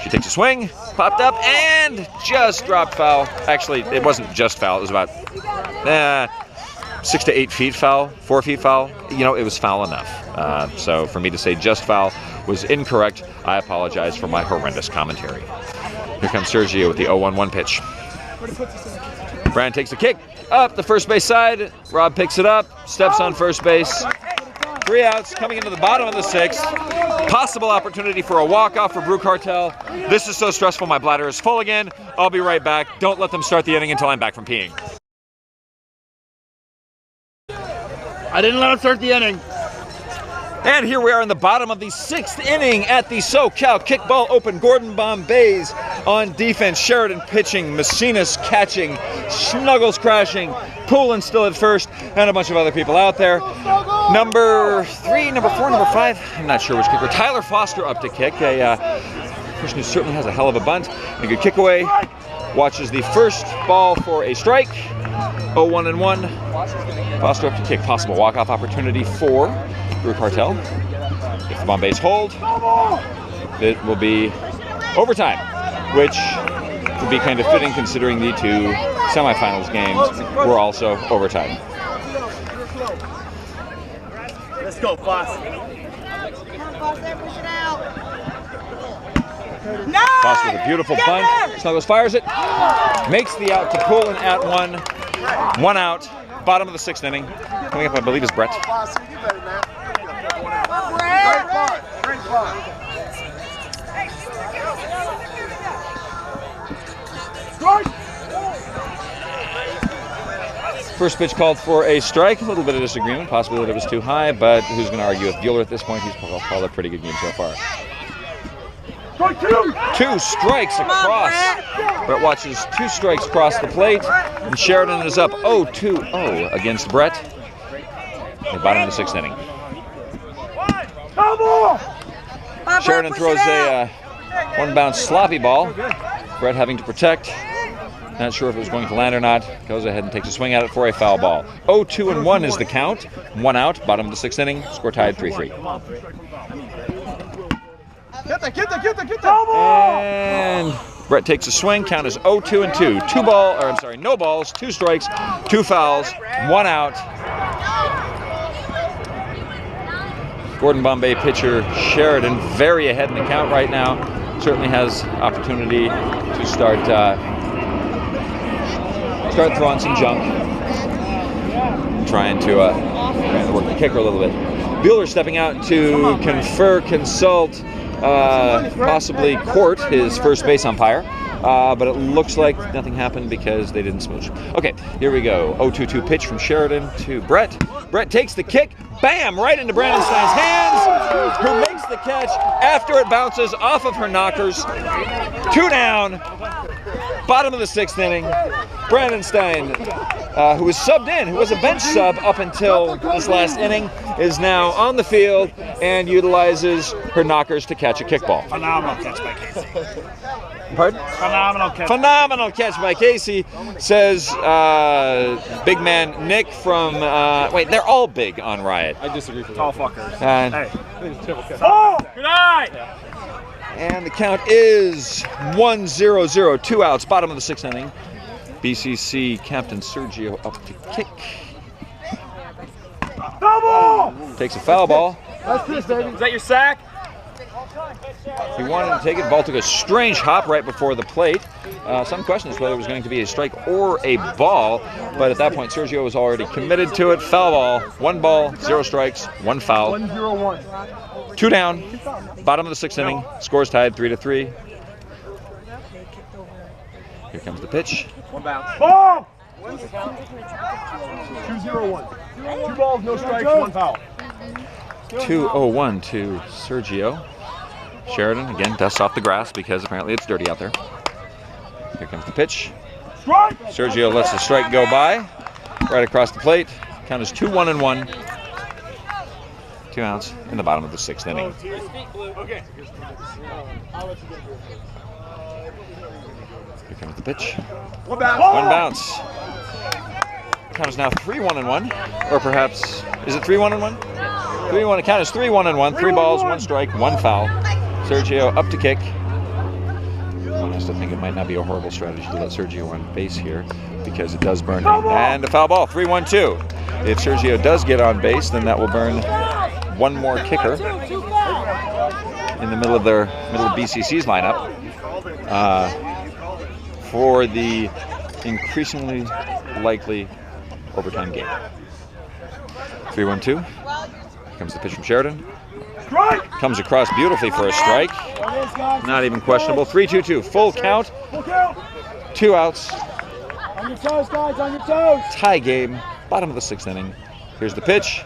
She takes a swing, popped up, and just dropped foul. Actually, it wasn't just foul. It was about 6 to 8 feet foul, 4 feet foul. It was foul enough. So for me to say just foul was incorrect. I apologize for my horrendous commentary. Here comes Sergio with the 0-1-1 pitch. Brand takes a kick up the first base side. Rob picks it up, steps on first base. 3 outs coming into the bottom of the 6th. Possible opportunity for a walk-off for Brew Cartel. This is so stressful, my bladder is full again. I'll be right back. Don't let them start the inning until I'm back from peeing. I didn't let him start the inning. And here we are in the bottom of the 6th inning at the SoCal Kickball Open. Gordon Bombays on defense, Sheridan pitching, Macinas catching, Snuggles crashing, Poulin still at first, and a bunch of other people out there. Number 3, number 4, number 5, I'm not sure which kicker. Tyler Foster up to kick, a person who certainly has a hell of a bunt. A good kick away. Watches the first ball for a strike. 0-1-1. Foster up to kick. Possible walk-off opportunity for Drew Cartel. If the Bombays hold, it will be overtime, which would be kind of fitting considering the 2 semifinals games were also overtime. Let's go, Foster. Foster with a beautiful bunt. Snuggles fires it. Makes the out to Poulin at 1. 1 out. Bottom of the 6th inning. Coming up, I believe, is Brett. First pitch called for a strike. A little bit of disagreement, possibly that it was too high, but who's going to argue with Bueller at this point? He's called a pretty good game so far. 2 strikes across. Brett watches 2 strikes across the plate, and Sheridan is up 0-2-0 against Brett. The bottom of the 6th inning. Sheridan throws a one-bounce sloppy ball. Brett having to protect. Not sure if it was going to land or not. Goes ahead and takes a swing at it for a foul ball. 0-2-1 is the count. 1 out. Bottom of the 6th inning. Score tied 3-3. And Brett takes a swing. Count is 0-2-2. No balls, 2 strikes, 2 fouls, 1 out. Gordon Bombay pitcher Sheridan very ahead in the count right now. Certainly has opportunity to start throwing some junk. Trying to work the kicker a little bit. Bueller stepping out to consult, possibly court his first base umpire. But it looks like nothing happened because they didn't smooch. Okay, here we go. 0-2-2 pitch from Sheridan to Brett. Brett takes the kick. Bam! Right into Brandon Stein's hands, who makes the catch after it bounces off of her knockers. 2 down. Bottom of the 6th inning. Brandon Stein, who was subbed in, who was a bench sub up until this last inning, is now on the field and utilizes her knockers to catch a kickball. Phenomenal catch by Casey. Pardon? Phenomenal catch. Phenomenal catch by Casey, says big man Nick from, wait, they're all big on Riot. I disagree for Tall fuckers. Hey. Oh! Good night! And the count is 1-0-0, 2 outs, bottom of the 6th inning. BCC captain Sergio up to kick. Takes a foul ball. That's this, baby. Is that your sack? He wanted to take it. Ball took a strange hop right before the plate. Some questions whether it was going to be a strike or a ball, but at that point Sergio was already committed to it. Foul ball, 1 ball, 0 strikes, 1 foul. 1-0-1. 2 down, bottom of the 6th inning. Scores tied 3-3. Here comes the pitch. 1 bounce. Ball! 2-0-1. 2 balls, no strikes, 1 foul. 2-0-1 to Sergio. Sheridan again dusts off the grass because apparently it's dirty out there. Here comes the pitch. Strike! Sergio lets the strike go by right across the plate. Count is 2-1-1. 2 outs in the bottom of the 6th inning. Okay. Here comes the pitch. 1 bounce. 1 bounce. Count is now 3-1-1, or perhaps is it 3-1-1? 3-1. Count is 3-1-1. 3 balls, 1 strike, 1 foul. Sergio up to kick. I still think it might not be a horrible strategy to let Sergio on base here because it does burn him. And a foul ball, 3-1-2. If Sergio does get on base, then that will burn 1 more kicker in the middle of BCC's lineup for the increasingly likely overtime game. 3-1-2. Here comes the pitch from Sheridan. Strike! Comes across beautifully for a strike. Not even questionable. 3-2-2. Full count. Full count. 2 outs. On your toes, guys, on your toes. Tie game. Bottom of the 6th inning. Here's the pitch.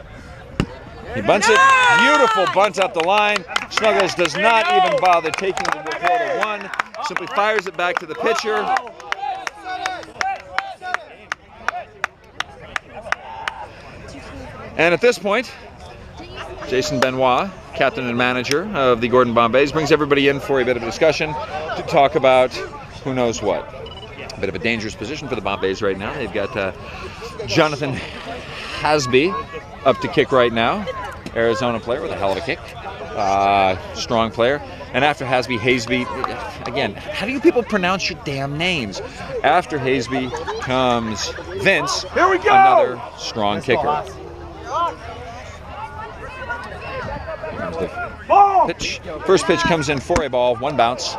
He bunts it. Beautiful bunt up the line. Snuggles does not even bother taking the ball to one. Simply fires it back to the pitcher. And at this point, Jason Benoit, captain and manager of the Gordon Bombays, brings everybody in for a bit of a discussion to talk about who knows what. A bit of a dangerous position for the Bombays right now. They've got Jonathan Hasby up to kick right now. Arizona player with a hell of a kick. Strong player. And after Hasby, Haseby, again, how do you people pronounce your damn names? After Hasby comes Vince, Here we go. another strong kicker. Ball. Pitch. First pitch comes in for a ball, one bounce.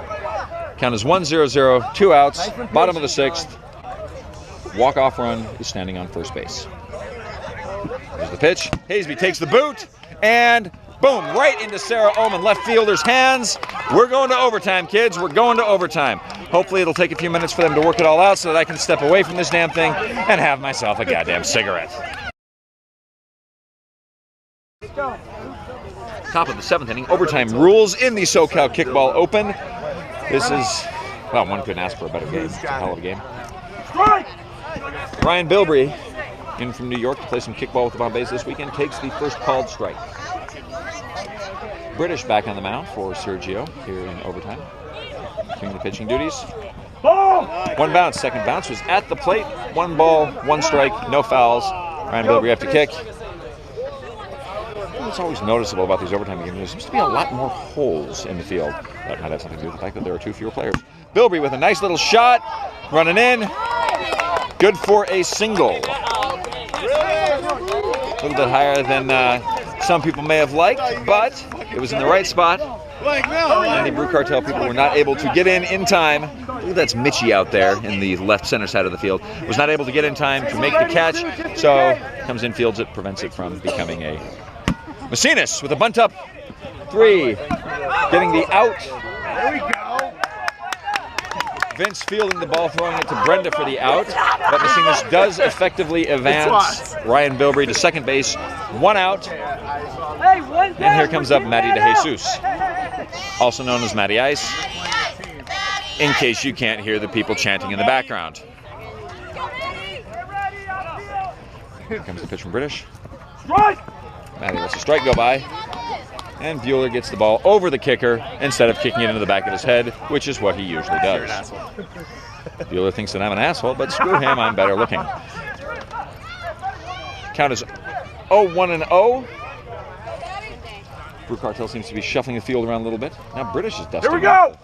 Count is 1-0-0, 2 outs, bottom of the 6th. Walk-off run is standing on first base. There's the pitch. Haseby takes the boot, and boom, right into Sarah Oman, left fielder's hands. We're going to overtime, kids. We're going to overtime. Hopefully it'll take a few minutes for them to work it all out so that I can step away from this damn thing and have myself a goddamn cigarette. Top of the 7th inning, overtime rules in the SoCal Kickball Open. This is, well, one couldn't ask for a better game. It's a hell of a game. Ryan Bilbrey, in from New York to play some kickball with the Bombays this weekend, takes the first called strike. British back on the mound for Sergio here in overtime, doing the pitching duties. One bounce, second bounce was at the plate. 1 ball, 1 strike, no fouls. Ryan Bilbrey have to kick. What's always noticeable about these overtime games, there seems to be a lot more holes in the field. That might have something to do with the fact that there are 2 fewer players. Bilbrey with a nice little shot, running in. Good for a single. A little bit higher than some people may have liked, but it was in the right spot. And the Brew Cartel people were not able to get in time. Ooh, that's Mitchie out there in the left center side of the field. Was not able to get in time to make the catch, so comes in, fields it, prevents it from becoming a Macinas with a bunt up. 3, getting the out. There we go. Vince fielding the ball, throwing it to Brenda for the out, but Macinas does effectively advance Ryan Bilbrey to second base. 1 out. And here comes up Matty DeJesus, also known as Matty Ice, in case you can't hear the people chanting in the background. Here comes the pitch from British. Strike. Matty lets a strike go by, and Bueller gets the ball over the kicker instead of kicking it into the back of his head, which is what he usually does. Bueller thinks that I'm an asshole, but screw him, I'm better looking. Count is 0-1-0. Brew Cartel seems to be shuffling the field around a little bit. Now British is dusting. Here we go.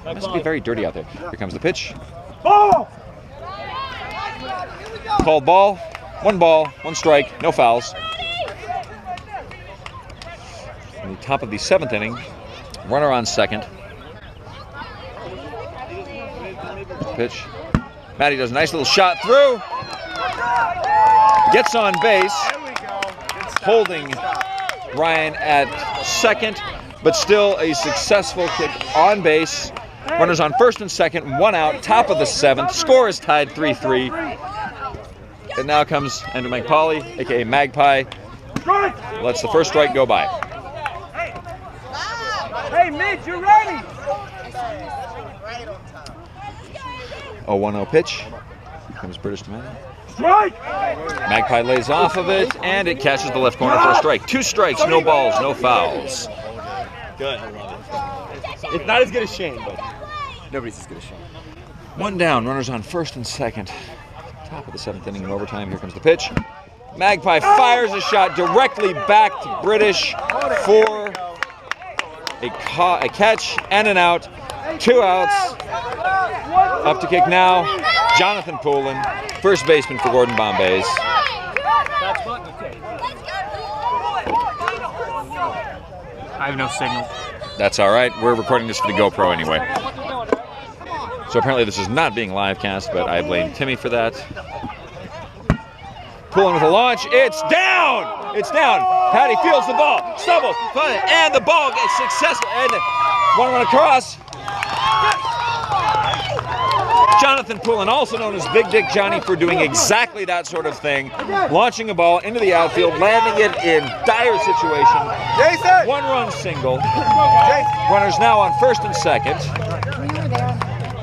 It must be very dirty out there. Here comes the pitch. Ball. Called ball, 1 ball, 1 strike, no fouls. In the top of the 7th inning, runner on second. Pitch. Matty does a nice little shot through. Gets on base, holding Ryan at second, but still a successful kick on base. Runners on first and second, 1 out, top of the 7th. Score is tied 3-3. And now comes Andrew Magpie, aka Magpie. Lets the first strike go by. Hey, Mitch, you ready? 0-1-0 pitch. Here comes British to Matty. Strike. Magpie lays off of it, and it catches the left corner for a strike. 2 strikes, no balls, no fouls. Good. I love it. It's not as good as Shane, but nobody's as good as Shane. 1 down, runners on first and second. Top of the 7th inning in overtime. Here comes the pitch. Magpie fires a shot directly back to British for a catch and an out. 2 outs. Up to kick now, Jonathan Poulin, first baseman for Gordon Bombays. I have no signal. That's all right. We're recording this for the GoPro anyway. So apparently this is not being live cast, but I blame Timmy for that. Poulin with a launch. It's down! It's down. Patty fields the ball, stumbles, and the ball gets successful. And one run across. Jonathan Jonathan Poulin, also known as Big Dick Johnny, for doing exactly that sort of thing. Launching a ball into the outfield, landing it in dire situation. Jason! 1-run single. Runners now on first and second.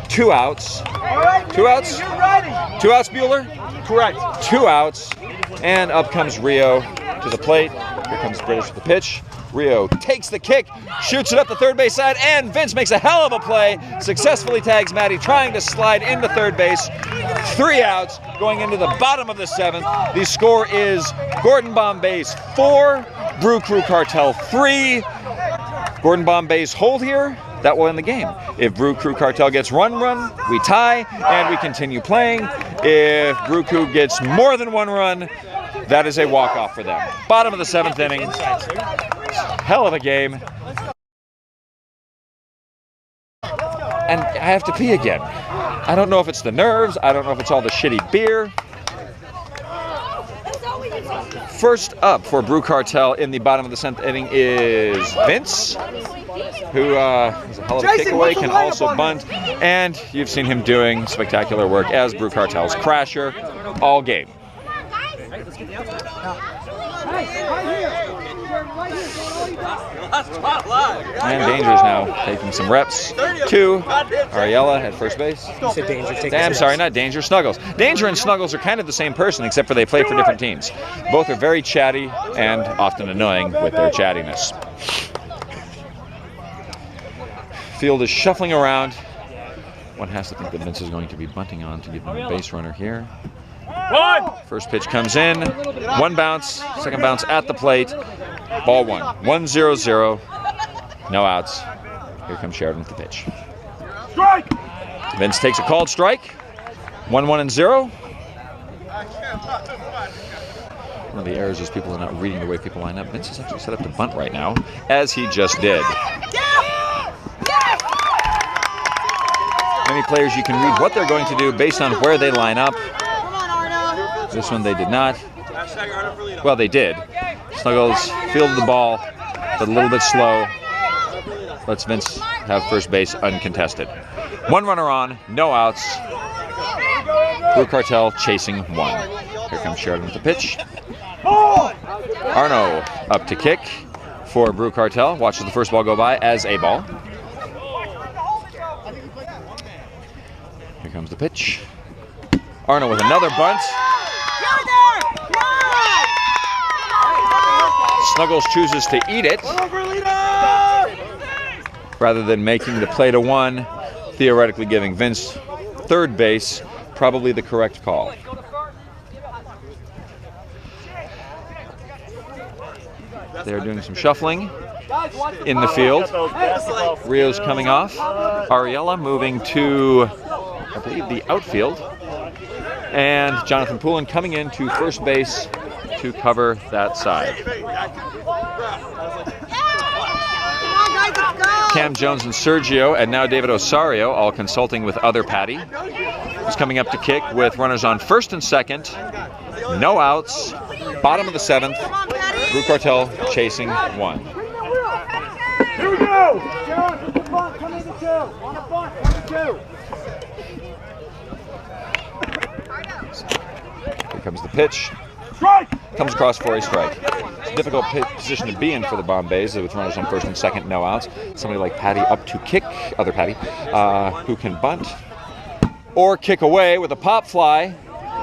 2 outs. 2 outs? 2 outs, Bueller? Correct. 2 outs. And up comes Rio to the plate. Here comes British with the pitch. Rio takes the kick, shoots it up the third base side, and Vince makes a hell of a play. Successfully tags Matty, trying to slide into third base. 3 outs going into the bottom of the 7th. The score is Gordon Bombay's 4, Brew Crew Cartel 3. Gordon Bombay's hold here, that will end the game. If Brew Crew Cartel gets one run, we tie, and we continue playing. If Brew Crew gets more than 1 run, that is a walk-off for them. Bottom of the 7th inning. Hell of a game. And I have to pee again. I don't know if it's the nerves. I don't know if it's all the shitty beer. First up for Brew Cartel in the bottom of the 7th inning is Vince, who is a hell of a kick-away, can also bunt. And you've seen him doing spectacular work as Brew Cartel's crasher all game. And Danger's now taking some reps to Ariella at first base. I'm sorry, not Danger, Snuggles. Danger and Snuggles are kind of the same person, except for they play for different teams. Both are very chatty and often annoying with their chattiness. Field is shuffling around. One has to think that Vince is going to be bunting on to give them a base runner here. First pitch comes in, 1 bounce, second bounce at the plate, ball 1. 1-0-0, no outs. Here comes Sheridan with the pitch. Strike! Vince takes a called strike, 1-1-0. One of the errors is people are not reading the way people line up. Vince is actually set up to bunt right now, as he just did. Many players, you can read what they're going to do based on where they line up. This one they did not. Well, they did. Snuggles fielded the ball, but a little bit slow. Lets Vince have first base uncontested. 1 runner on, no outs. Brew Cartel chasing 1. Here comes Sheridan with the pitch. Arno up to kick for Brew Cartel. Watches the first ball go by as a ball. Here comes the pitch. Arno with another bunt. Snuggles chooses to eat it rather than making the play to 1, theoretically giving Vince third base, probably the correct call. They're doing some shuffling in the field. Rio's coming off. Ariella moving to, I believe, the outfield. And Jonathan Poulin coming in to first base to cover that side. Cam Jones and Sergio, and now David Osario, all consulting with other Patty, who's coming up to kick with runners on first and second. No outs. Bottom of the 7th. Brew Cartel chasing 1. Here we go! John, bunt, come into 2. On a bunt, come to 2. Here comes the pitch. Strike! Comes across for a strike. It's a difficult position to be in for the Bombays with runners on first and second, no outs. Somebody like Patty up to kick, other Patty, who can bunt or kick away with a pop fly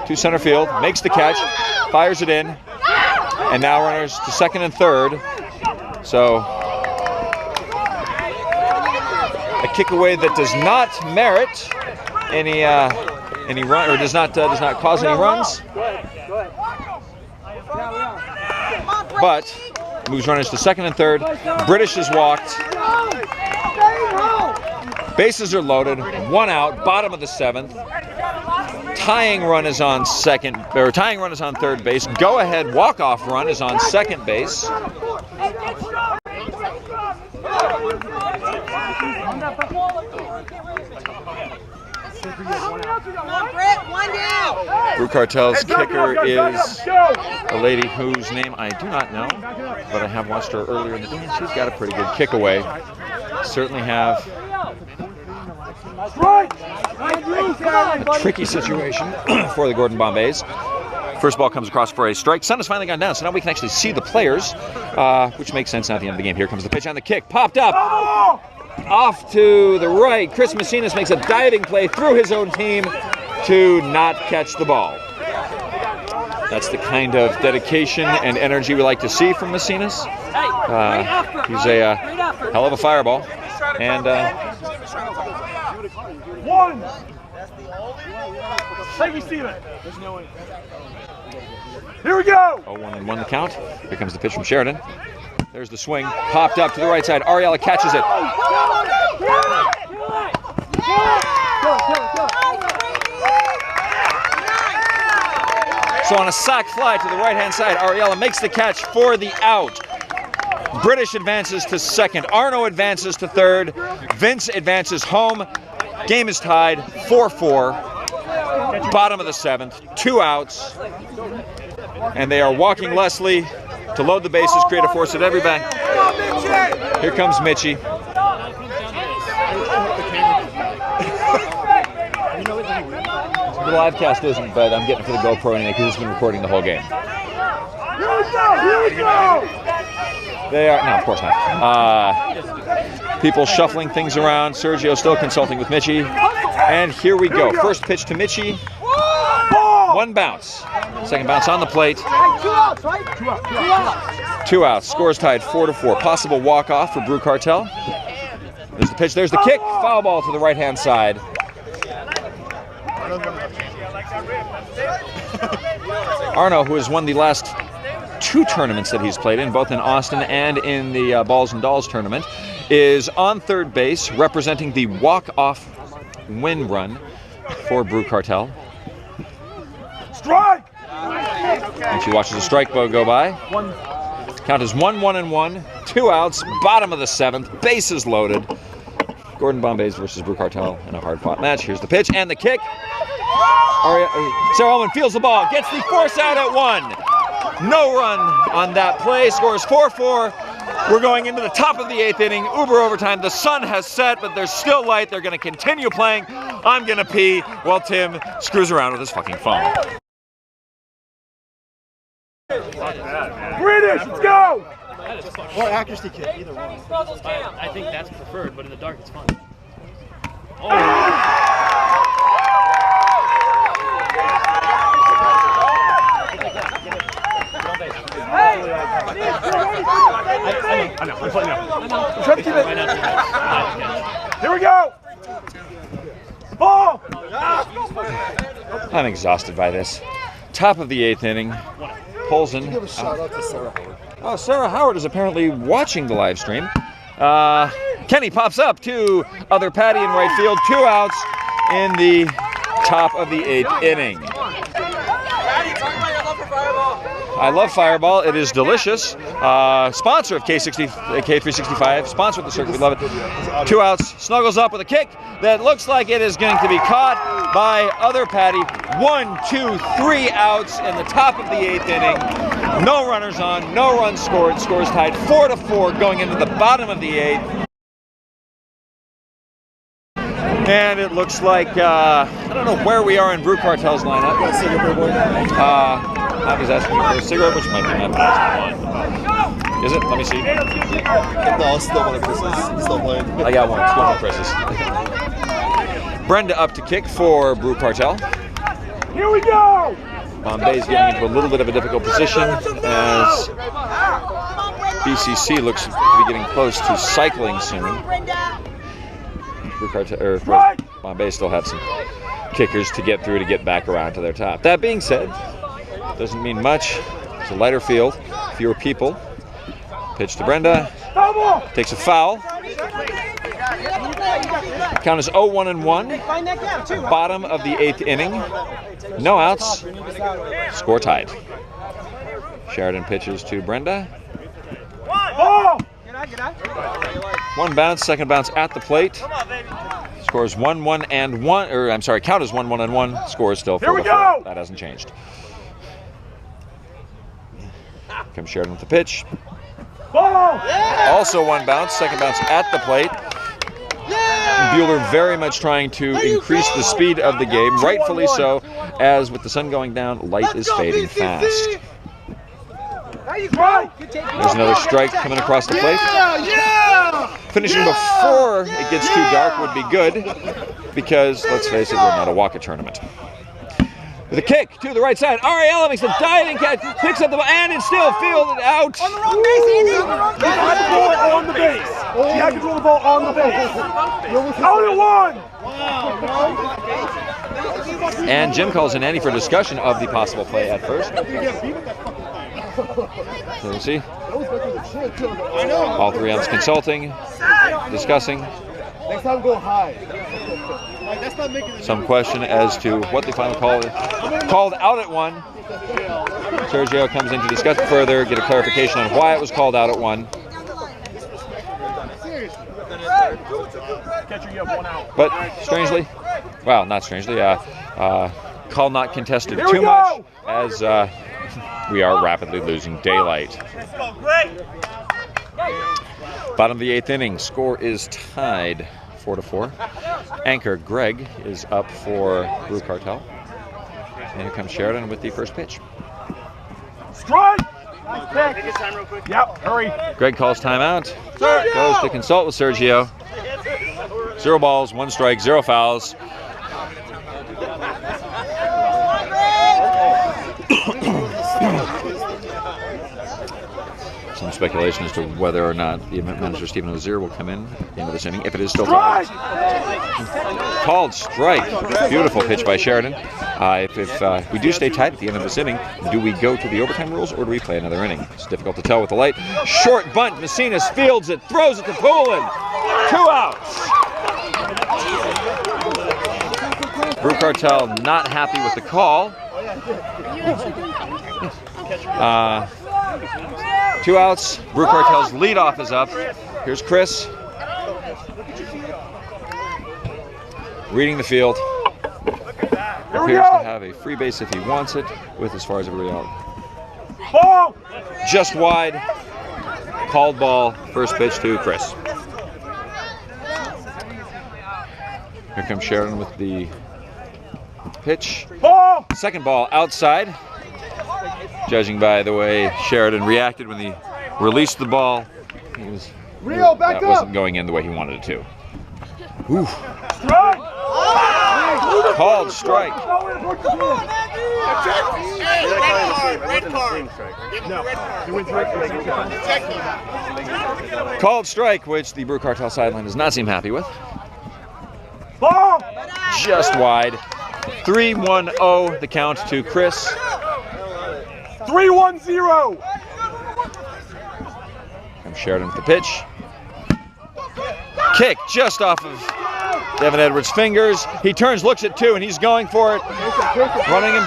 to center field, makes the catch, fires it in, and now runners to second and third. So a kick away that does not merit any run, or does not cause any runs. But moves runners to second and third. British is walked. Bases are loaded. 1 out. Bottom of the 7th. Tying run is on third base. Go ahead walk-off run is on second base. Brew Cartel's kicker is a lady whose name I do not know, but I have watched her earlier in the game. She's got a pretty good kick away. Certainly have Tricky situation for the Gordon Bombays. First ball comes across for a strike. Sun has finally gone down, so now we can actually see the players, which makes sense now at the end of the game. Here comes the pitch on the kick. Popped up. Off to the right. Chris Macinas makes a diving play through his own team to not catch the ball. That's the kind of dedication and energy we like to see from Macinas. He's a hell of a fireball. And one. Hey, receive it. Here we go. 0-1-1 the count. Here comes the pitch from Sheridan. There's the swing. Popped up to the right side. Ariella catches it. So on a sac fly to the right-hand side, Ariella makes the catch for the out. British advances to second. Arno advances to third. Vince advances home. Game is tied 4-4. Bottom of the seventh. 2 outs. And they are walking Leslie to load the bases, create a force at every back. Here comes Mitchie. The live cast isn't, but I'm getting for the GoPro anyway because it's been recording the whole game. Here we go. They are, no, of course not. People shuffling things around. Sergio still consulting with Mitchie. And here we go. First pitch to Mitchie. 1 bounce. Second bounce on the plate. 2 outs, right? 2 outs. 2 outs. Scores tied 4-4. Possible walk-off for Brew Cartel. There's the pitch. There's the kick. Foul ball to the right-hand side. Arno, who has won the last 2 tournaments that he's played in, both in Austin and in the Balls and Dolls tournament, is on third base representing the walk-off win run for Brew Cartel. Strike! And she watches a strike bow go by. Count is 1-1-1. 2 outs. Bottom of the seventh. Bases loaded. Gordon Bombays versus Brew Cartel in a hard-fought match. Here's the pitch and the kick. Sarah Ullman fields the ball. Gets the force out at 1. No run on that play. Scores 4-4. We're going into the top of the 8th inning. Uber overtime. The sun has set, but there's still light. They're going to continue playing. I'm going to pee while Tim screws around with his fucking phone. British, let's go! Or accuracy kick, either one. I think that's preferred, but in the dark it's fun. I know, I'm playing now. I'm trying to keep it. Here we go! Ball! I'm exhausted by this. Top of the 8th inning. Polson. Give a shout out to Sarah Howard. Oh, Sarah Howard is apparently watching the live stream. Kenny pops up to other Patty in right field. 2 outs in the top of the 8th inning. I love Fireball. It is delicious. Sponsor of K365. Sponsor of the circuit. We love it. 2 outs. Snuggles up with a kick that looks like it is going to be caught by other Patty. 1, 2, 3 outs in the top of the 8th inning. No runners on. No runs scored. Scores tied 4-4 going into the bottom of the 8th. And it looks like, I don't know where we are in Brew Cartel's lineup. I was asking you for a cigarette, which might be my last one. Is it? Let me see. No, still one of Chris's. Still playing. I got one. Still one of Chris's. Brenda up to kick for Brew Cartel. Here we go! Bombay's getting into a little bit of a difficult position as BCC looks to be getting close to cycling soon. Brew Cartel, or Bombay still have some kickers to get through to get back around to their top. That being said, doesn't mean much. It's a lighter field, fewer people. Pitch to Brenda. Takes a foul. Count is 0-1-1. Bottom of the 8th inning. No outs. Score tied. Sheridan pitches to Brenda. 1 bounce, second bounce at the plate. Scores 1-1-1, or I'm sorry, count is 1-1-1. Score is still 4-4. That hasn't changed. Comes Sheridan with the pitch. Also 1 bounce, second bounce at the plate. Bueller very much trying to increase the speed of the game, rightfully so, as with the sun going down, light is fading fast. There's another strike coming across the plate. Finishing before it gets too dark would be good, because, let's face it, we're not a walk-a tournament. With a kick to the right side, Ariella makes a diving catch, picks up the ball, and it's still fielded out. On the wrong base, Andy! You have to throw it on the base. You have to throw the ball on the base. Out of one! And Jim calls in Andy for discussion of the possible play at first. So you see, all three ends consulting, discussing. Next time go high. Some question as to what the final call is. Called out at one. Sergio comes in to discuss further, get a clarification on why it was called out at one. But strangely, well, not strangely, call not contested too much, as we are rapidly losing daylight. Bottom of the 8th inning, score is tied 4-4. Anchor Greg is up for Brew Cartel. And here comes Sheridan with the first pitch. Strike! Yep, hurry. Greg calls timeout. Goes to consult with Sergio. 0 balls, 1 strike, 0 fouls. Some speculation as to whether or not the event manager Stephen Ozier will come in at the end of this inning, if it is still tied. Called strike. Beautiful pitch by Sheridan. If we do stay tied at the end of this inning, do we go to the overtime rules or do we play another inning? It's difficult to tell with the light. Short bunt. Messinas fields it, throws it to Poulin. 2 outs. Brew Cartel not happy with the call. 2 outs. Brew Cartel's leadoff is up. Here's Chris. Reading the field. Appears to have a free base if he wants it, with as far as everybody out. Ball! Just wide. Called ball. First pitch to Chris. Here comes Sheridan with the pitch. Ball! Second ball outside. Judging by the way Sheridan reacted when he released the ball, that wasn't going in the way he wanted it to. Ooh. Strike! Called strike. Red card. Called strike, which the Brew Cartel sideline does not seem happy with. Ball! Just wide. 3-1-0 the count to Chris. 3-1-0. Comes Sheridan with the pitch. Kick just off of Devin Edwards' fingers. He turns, looks at 2, and he's going for it. Running him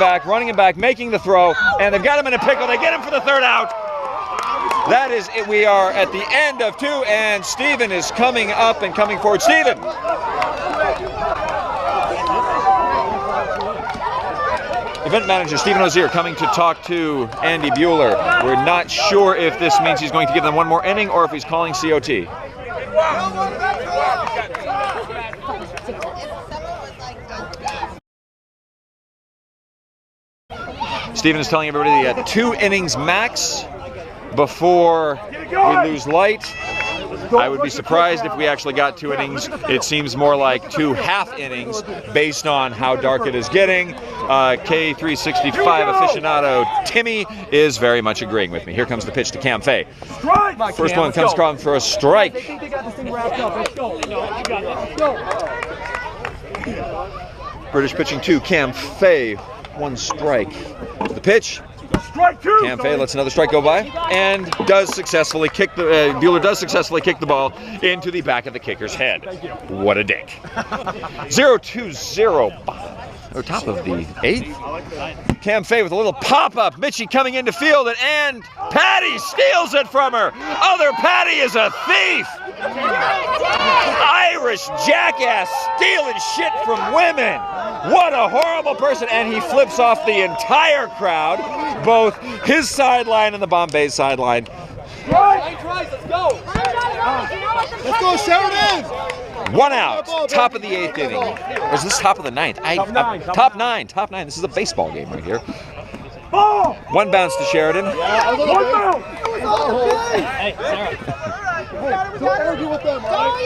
back, making the throw, and they've got him in a pickle. They get him for the 3rd out. That is it. We are at the end of 2, and Steven is coming up and coming forward. Steven! Event manager Stephen Ozier coming to talk to Andy Bueller. We're not sure if this means he's going to give them 1 more inning or if he's calling COT. Stephen is telling everybody they got 2 innings max before we lose light. I would be surprised if we actually got 2 innings. It seems more like 2 half innings based on how dark it is getting. K365 aficionado Timmy is very much agreeing with me. Here comes the pitch to Cam Fay. First one comes calling for a strike. They got this thing wrapped up. Let's go. Let's go. British pitching to Cam Fay. 1 strike. The pitch. Strike 2. Cam Fay lets another strike go by and does successfully kick the Bueller does successfully kick the ball into the back of the kicker's head. What a dick. 0-2-0. Top of the 8th. Cam Fay with a little pop-up. Mitchie coming in to field it, and Patty steals it from her. Other Patty is a thief. Irish jackass stealing shit from women. What a horrible person. And he flips off the entire crowd, both his sideline and the Bombay sideline. Let's go. Let's go, Sheridan! 1 out. Top of the 8th inning. Or is this top of the 9th? Top 9. Top 9. This is a baseball game right here. Ball! 1 bounce to Sheridan. 1 bounce! Hey, Sarah. Don't argue with them, right?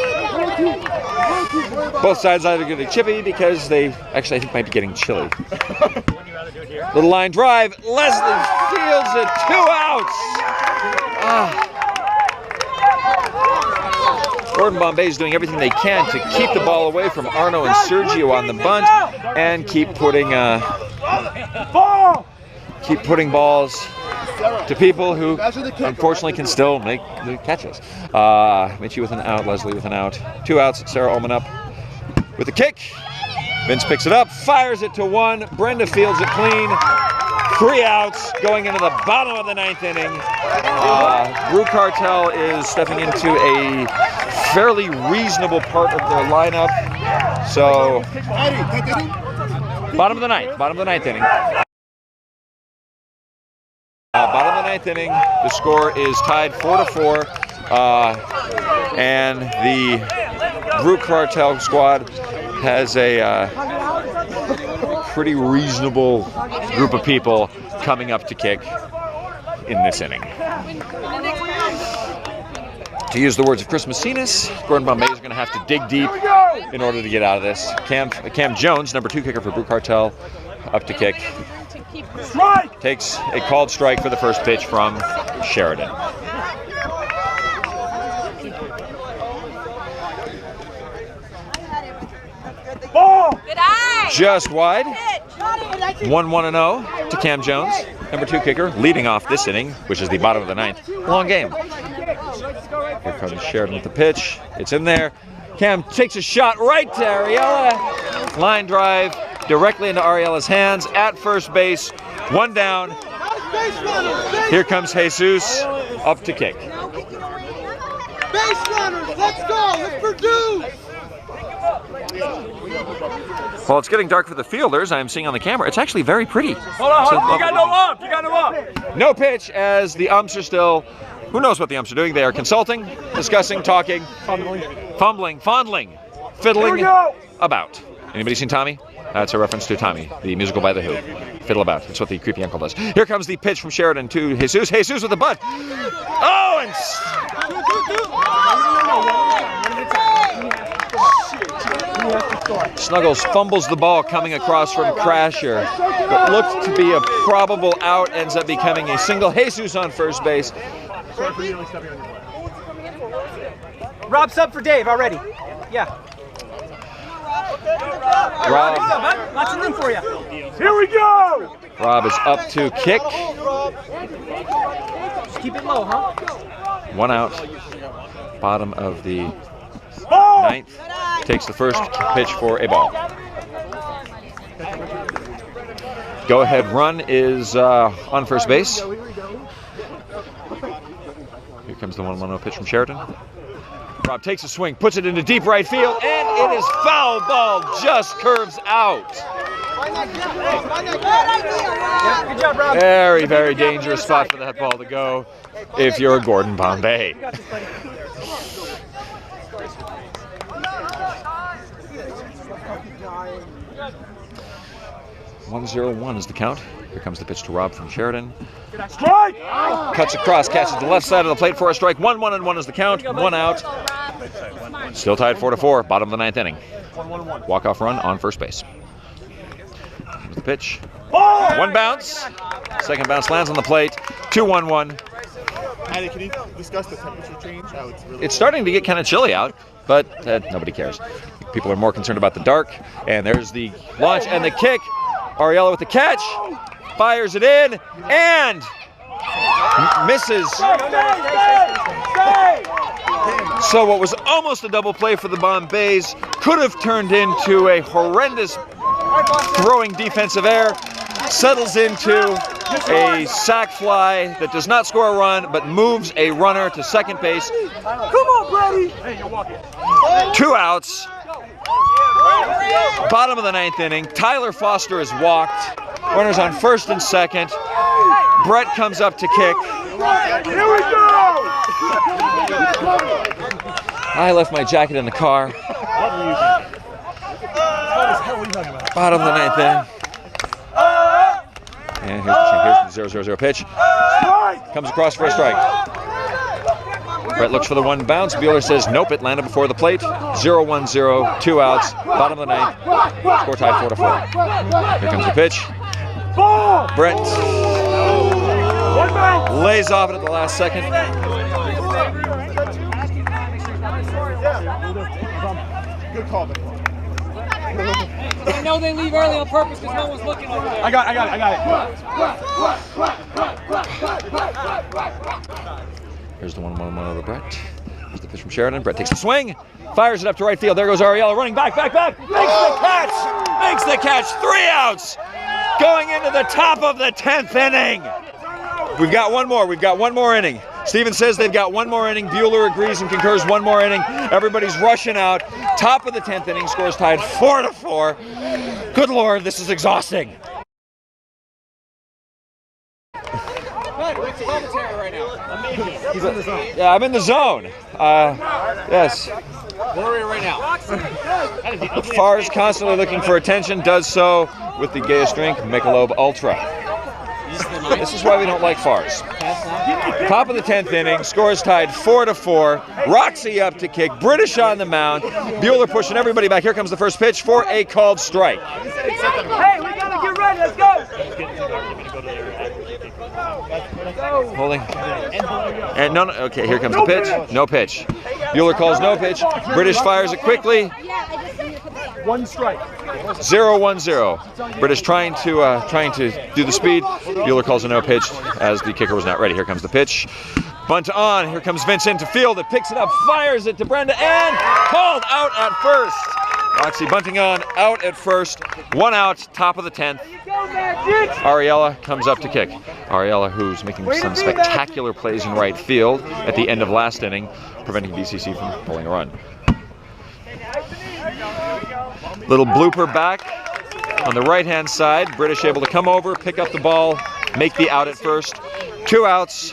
Both sides either getting chippy because they actually I think might be getting chilly. Little line drive. Leslie fields it. 2 outs. Gordon Bombay is doing everything they can to keep the ball away from Arno and Sergio on the bunt and keep putting balls to people who unfortunately can still make the catches. Mitchie with an out, Leslie with an out. 2 outs, Sarah Ullman up with the kick. Vince picks it up, fires it to 1. Brenda fields it clean. 3 outs going into the bottom of the 9th inning. Brew Cartel is stepping into a fairly reasonable part of their lineup. So, bottom of the 9th inning. Bottom of the 9th inning, the score is tied 4-4, and the Brew Cartel squad has a pretty reasonable group of people coming up to kick in this inning. To use the words of Chris Messinas, Gordon Bombay is going to have to dig deep in order to get out of this. Cam Jones, number 2 kicker for Brew Cartel, up to kick. Strike! Takes a called strike for the first pitch from Sheridan. Ball! Good eye. Just wide. 1-1-0 to Cam Jones, number 2 kicker, leading off this inning, which is the bottom of the 9th. Long game. Here comes Sheridan with the pitch. It's in there. Cam takes a shot right to Ariella. Line drive directly into Ariella's hands at first base. 1 down. Here comes Jesus up to kick. Base runners, let's go, let's produce! Well, it's getting dark for the fielders. I'm seeing on the camera. It's actually very pretty. Hold on. You got no ump. No pitch as the umps are still, who knows what the umps are doing. They are consulting, discussing, talking, fumbling, fondling, fiddling about. Anybody seen Tommy? That's a reference to Tommy, the musical by The Who. Fiddle about. That's what the creepy uncle does. Here comes the pitch from Sheridan to Jesus. Jesus with the butt. Oh, and Snuggles fumbles the ball coming across from Crasher. What looked to be a probable out ends up becoming a single. Jesus on first base. Rob sub for Dave already. Yeah. Rob. Lots of room for you. Here we go! Rob is up to kick. Just keep it low, huh? 1 out. Bottom of the Ball! 9th. Takes the first pitch for a ball. Go ahead run is on first base. Here comes the 1-1-0 pitch from Sheridan. Rob takes a swing, puts it into deep right field, and it is foul ball, just curves out. Good job, Rob. Very, very dangerous spot for that ball to go if you're Gordon Bombay. (1-0-1) is the count. Here comes the pitch to Rob from Sheridan. Strike! Cuts across, catches the left side of the plate for a strike. 1-1-1 is the count. 1 out. Still tied 4-4. Bottom of the 9th inning. Walk-off run on first base. Here's the pitch. 1 bounce. Second bounce lands on the plate. 2-1-1. Maddie, can you discuss the temperature change? How It's starting to get kind of chilly out, but nobody cares. People are more concerned about the dark. And there's the launch and the kick. Ariella with the catch. Fires it in and misses. So what was almost a double play for the Bombays could have turned into a horrendous throwing defensive error. Settles into a sac fly that does not score a run but moves a runner to second base. Come on, Brady! 2 outs. Bottom of the 9th inning. Tyler Foster is walked. Runners on first and second. Brett comes up to kick. Here we go! I left my jacket in the car. Bottom of the ninth inning. And here's the 0-0-0 pitch. Comes across for a strike. Brett looks for the one bounce. Bueller says nope, it landed before the plate. 0-1-0, 2 outs, bottom of the ninth. Score tied 4-4. Here comes the pitch. Brett lays off it at the last second. Good call, man. They know they leave early on purpose because no one's looking over there. I got it. Here's the 1-1-1 over Brett. Here's the pitch from Sheridan. Brett takes the swing, fires it up to right field. There goes Ariella running back. Makes the catch. 3 outs. Going into the top of the 10th inning. We've got one more inning. Steven says they've got one more inning. Bueller agrees and concurs, one more inning. Everybody's rushing out. Top of the 10th inning, scores tied 4-4. Good Lord, this is exhausting. Yeah, I'm in the zone. Yes. Where are we right now? Farr's constantly looking for attention, does so with the gayest drink, Michelob Ultra. This is why we don't like Farr's. Top of the 10th inning, scores tied 4-4. Roxy up to kick, British on the mound. Bueller pushing everybody back. Here comes the first pitch for a called strike. Hey, we gotta get ready. Let's go. Holding. And no, okay, here comes the pitch. No pitch. Bueller calls no pitch. British fires it quickly. 1 strike. 0-1-0. British trying to do the speed. Bueller calls a no pitch as the kicker was not ready. Here comes the pitch. Bunt on. Here comes Vince into field. It picks it up, fires it to Brenda, and called out at first. Roxy bunting on, out at first. 1 out, top of the 10th. Ariella comes up to kick. Ariella, who's making some spectacular plays in right field at the end of last inning, preventing BCC from pulling a run. Little blooper back on the right-hand side. British able to come over, pick up the ball, make the out at first. 2 outs.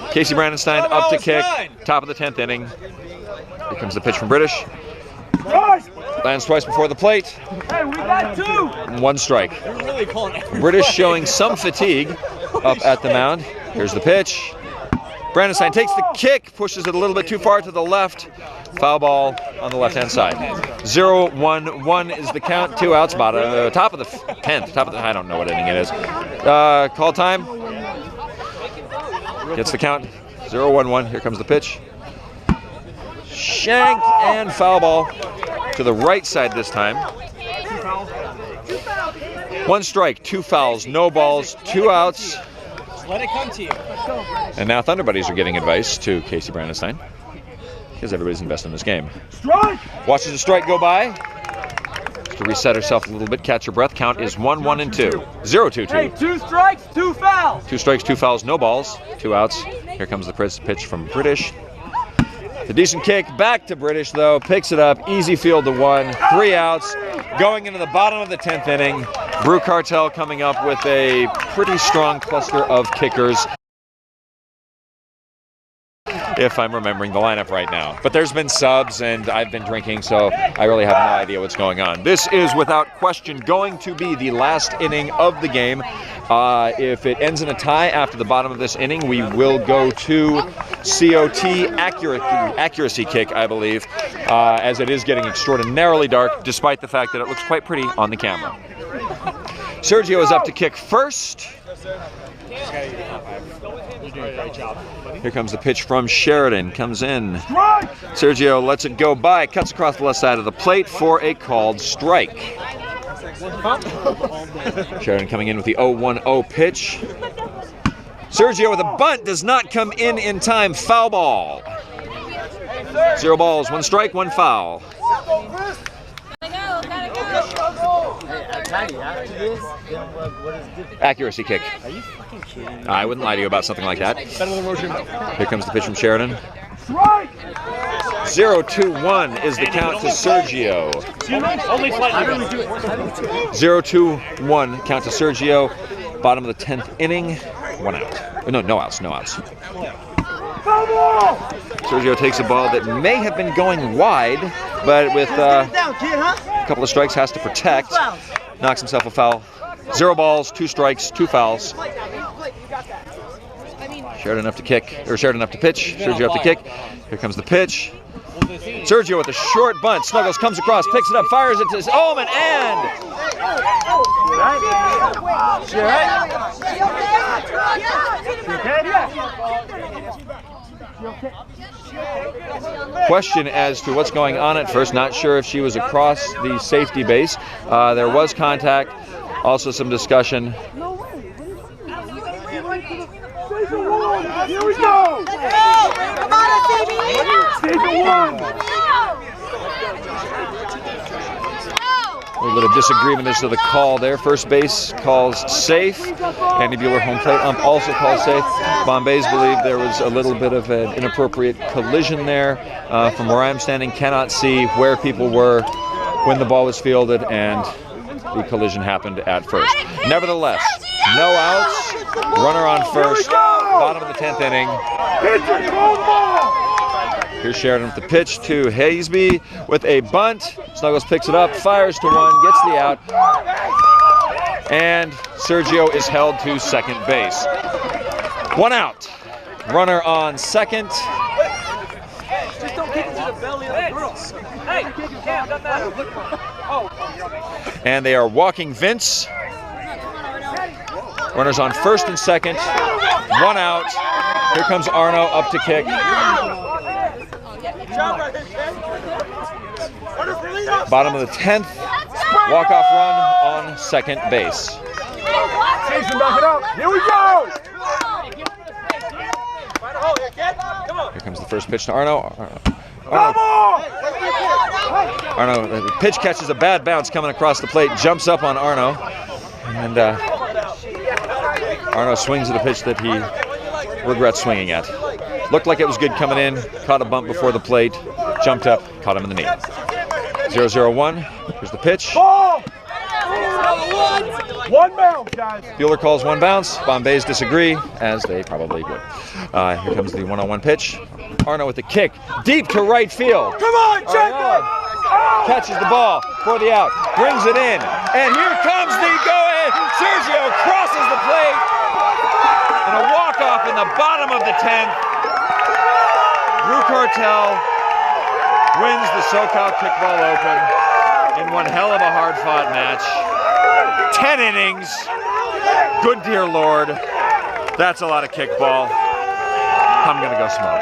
Casey Brandenstein up to kick. Top of the 10th inning. Here comes the pitch from British. Lands twice before the plate. Hey, we got 2. 1 strike. British showing some fatigue up at the mound. Here's the pitch. Brandenstein takes the kick, pushes it a little bit too far to the left. Foul ball on the left-hand side. 0-1-1 is the count. 2 outs, top of the 10th. I don't know what inning it is. Call time. Gets the count. 0-1-1. Here comes the pitch. Shanked and foul ball to the right side this time. 1 strike, 2 fouls, no balls, 2 outs. Let it come to you. And now Thunder Buddies are giving advice to Casey Brandenstein because everybody's invested in this game. Strike! Watches the strike go by. Just to reset herself a little bit, catch her breath. Count is 1-1-2. 0-2-2. Hey, 2 strikes, 2 fouls. 2 strikes, 2 fouls, no balls, 2 outs. Here comes the pitch from British. The decent kick back to British though, picks it up, easy field to 1, 3 outs. Going into the bottom of the 10th inning, Brew Cartel coming up with a pretty strong cluster of kickers, if I'm remembering the lineup right now. But there's been subs and I've been drinking, so I really have no idea what's going on. This is without question going to be the last inning of the game. If it ends in a tie after the bottom of this inning, we will go to COT accuracy kick, I believe, as it is getting extraordinarily dark, despite the fact that it looks quite pretty on the camera. Sergio is up to kick first. Here comes the pitch from Sheridan, comes in. Sergio lets it go by, cuts across the left side of the plate for a called strike. Sheridan coming in with the 0-1-0 pitch. Sergio with a bunt, does not come in time, foul ball. 0 balls, 1 strike, 1 foul. Accuracy kick. Are you fucking kidding me? I wouldn't lie to you about something like that. Here comes the pitch from Sheridan. 0-2-1 is the count to Sergio. Only slightly. 0-2-1 count to Sergio. Bottom of the 10th inning. 1 out. No outs. Sergio takes a ball that may have been going wide, but with a couple of strikes has to protect. Knocks himself a foul. 0 balls, 2 strikes, 2 fouls. Sheridan up to kick, or Sheridan up to pitch. Sergio up to kick. Here comes the pitch. Sergio with a short bunt. Snuggles comes across, picks it up, fires it to his Omen, and question as to what's going on at first. Not sure if she was across the safety base. There was contact. Also some discussion. Here we go! Come on, Stage 1! A little bit of disagreement as to the call there. First base calls safe. Andy Bueller, home plate ump, also calls safe. Bombays believe there was a little bit of an inappropriate collision there. From where I'm standing, cannot see where people were when the ball was fielded and the collision happened at first. Nevertheless, no outs, runner on first, bottom of the 10th inning. Here's Sheridan with the pitch to Haysby with a bunt. Snuggles picks it up, fires to one, gets the out, and Sergio is held to second base. 1 out. Runner on second. Just don't kick it to the belly of the girls. Hey, Cam, doesn't matter. And they are walking Vince. Runners on first and second. 1 out. Here comes Arno up to kick. Bottom of the 10th. Walk-off run on second base. Jason, back it up. Here we go! Here comes the first pitch to Arno. Arno, the pitch catches a bad bounce coming across the plate, jumps up on Arno, and Arno swings at a pitch that he regrets swinging at. Looked like it was good coming in, caught a bump before the plate, jumped up, caught him in the knee. 0-0-1, here's the pitch. Ball! 1 bounce, guys. Bueller calls 1 bounce. Bombays disagree, as they probably would. Here comes the 1-on-1 pitch. Arno with the kick, deep to right field. Come on, Jacob! Catches the ball for the out, brings it in, and here comes the go-ahead. Sergio crosses the plate, and a walk-off in the bottom of the 10th. Drew Cartel wins the SoCal Kickball Open in one hell of a hard-fought match. 10 innings. Good dear Lord. That's a lot of kickball. I'm gonna go smoke.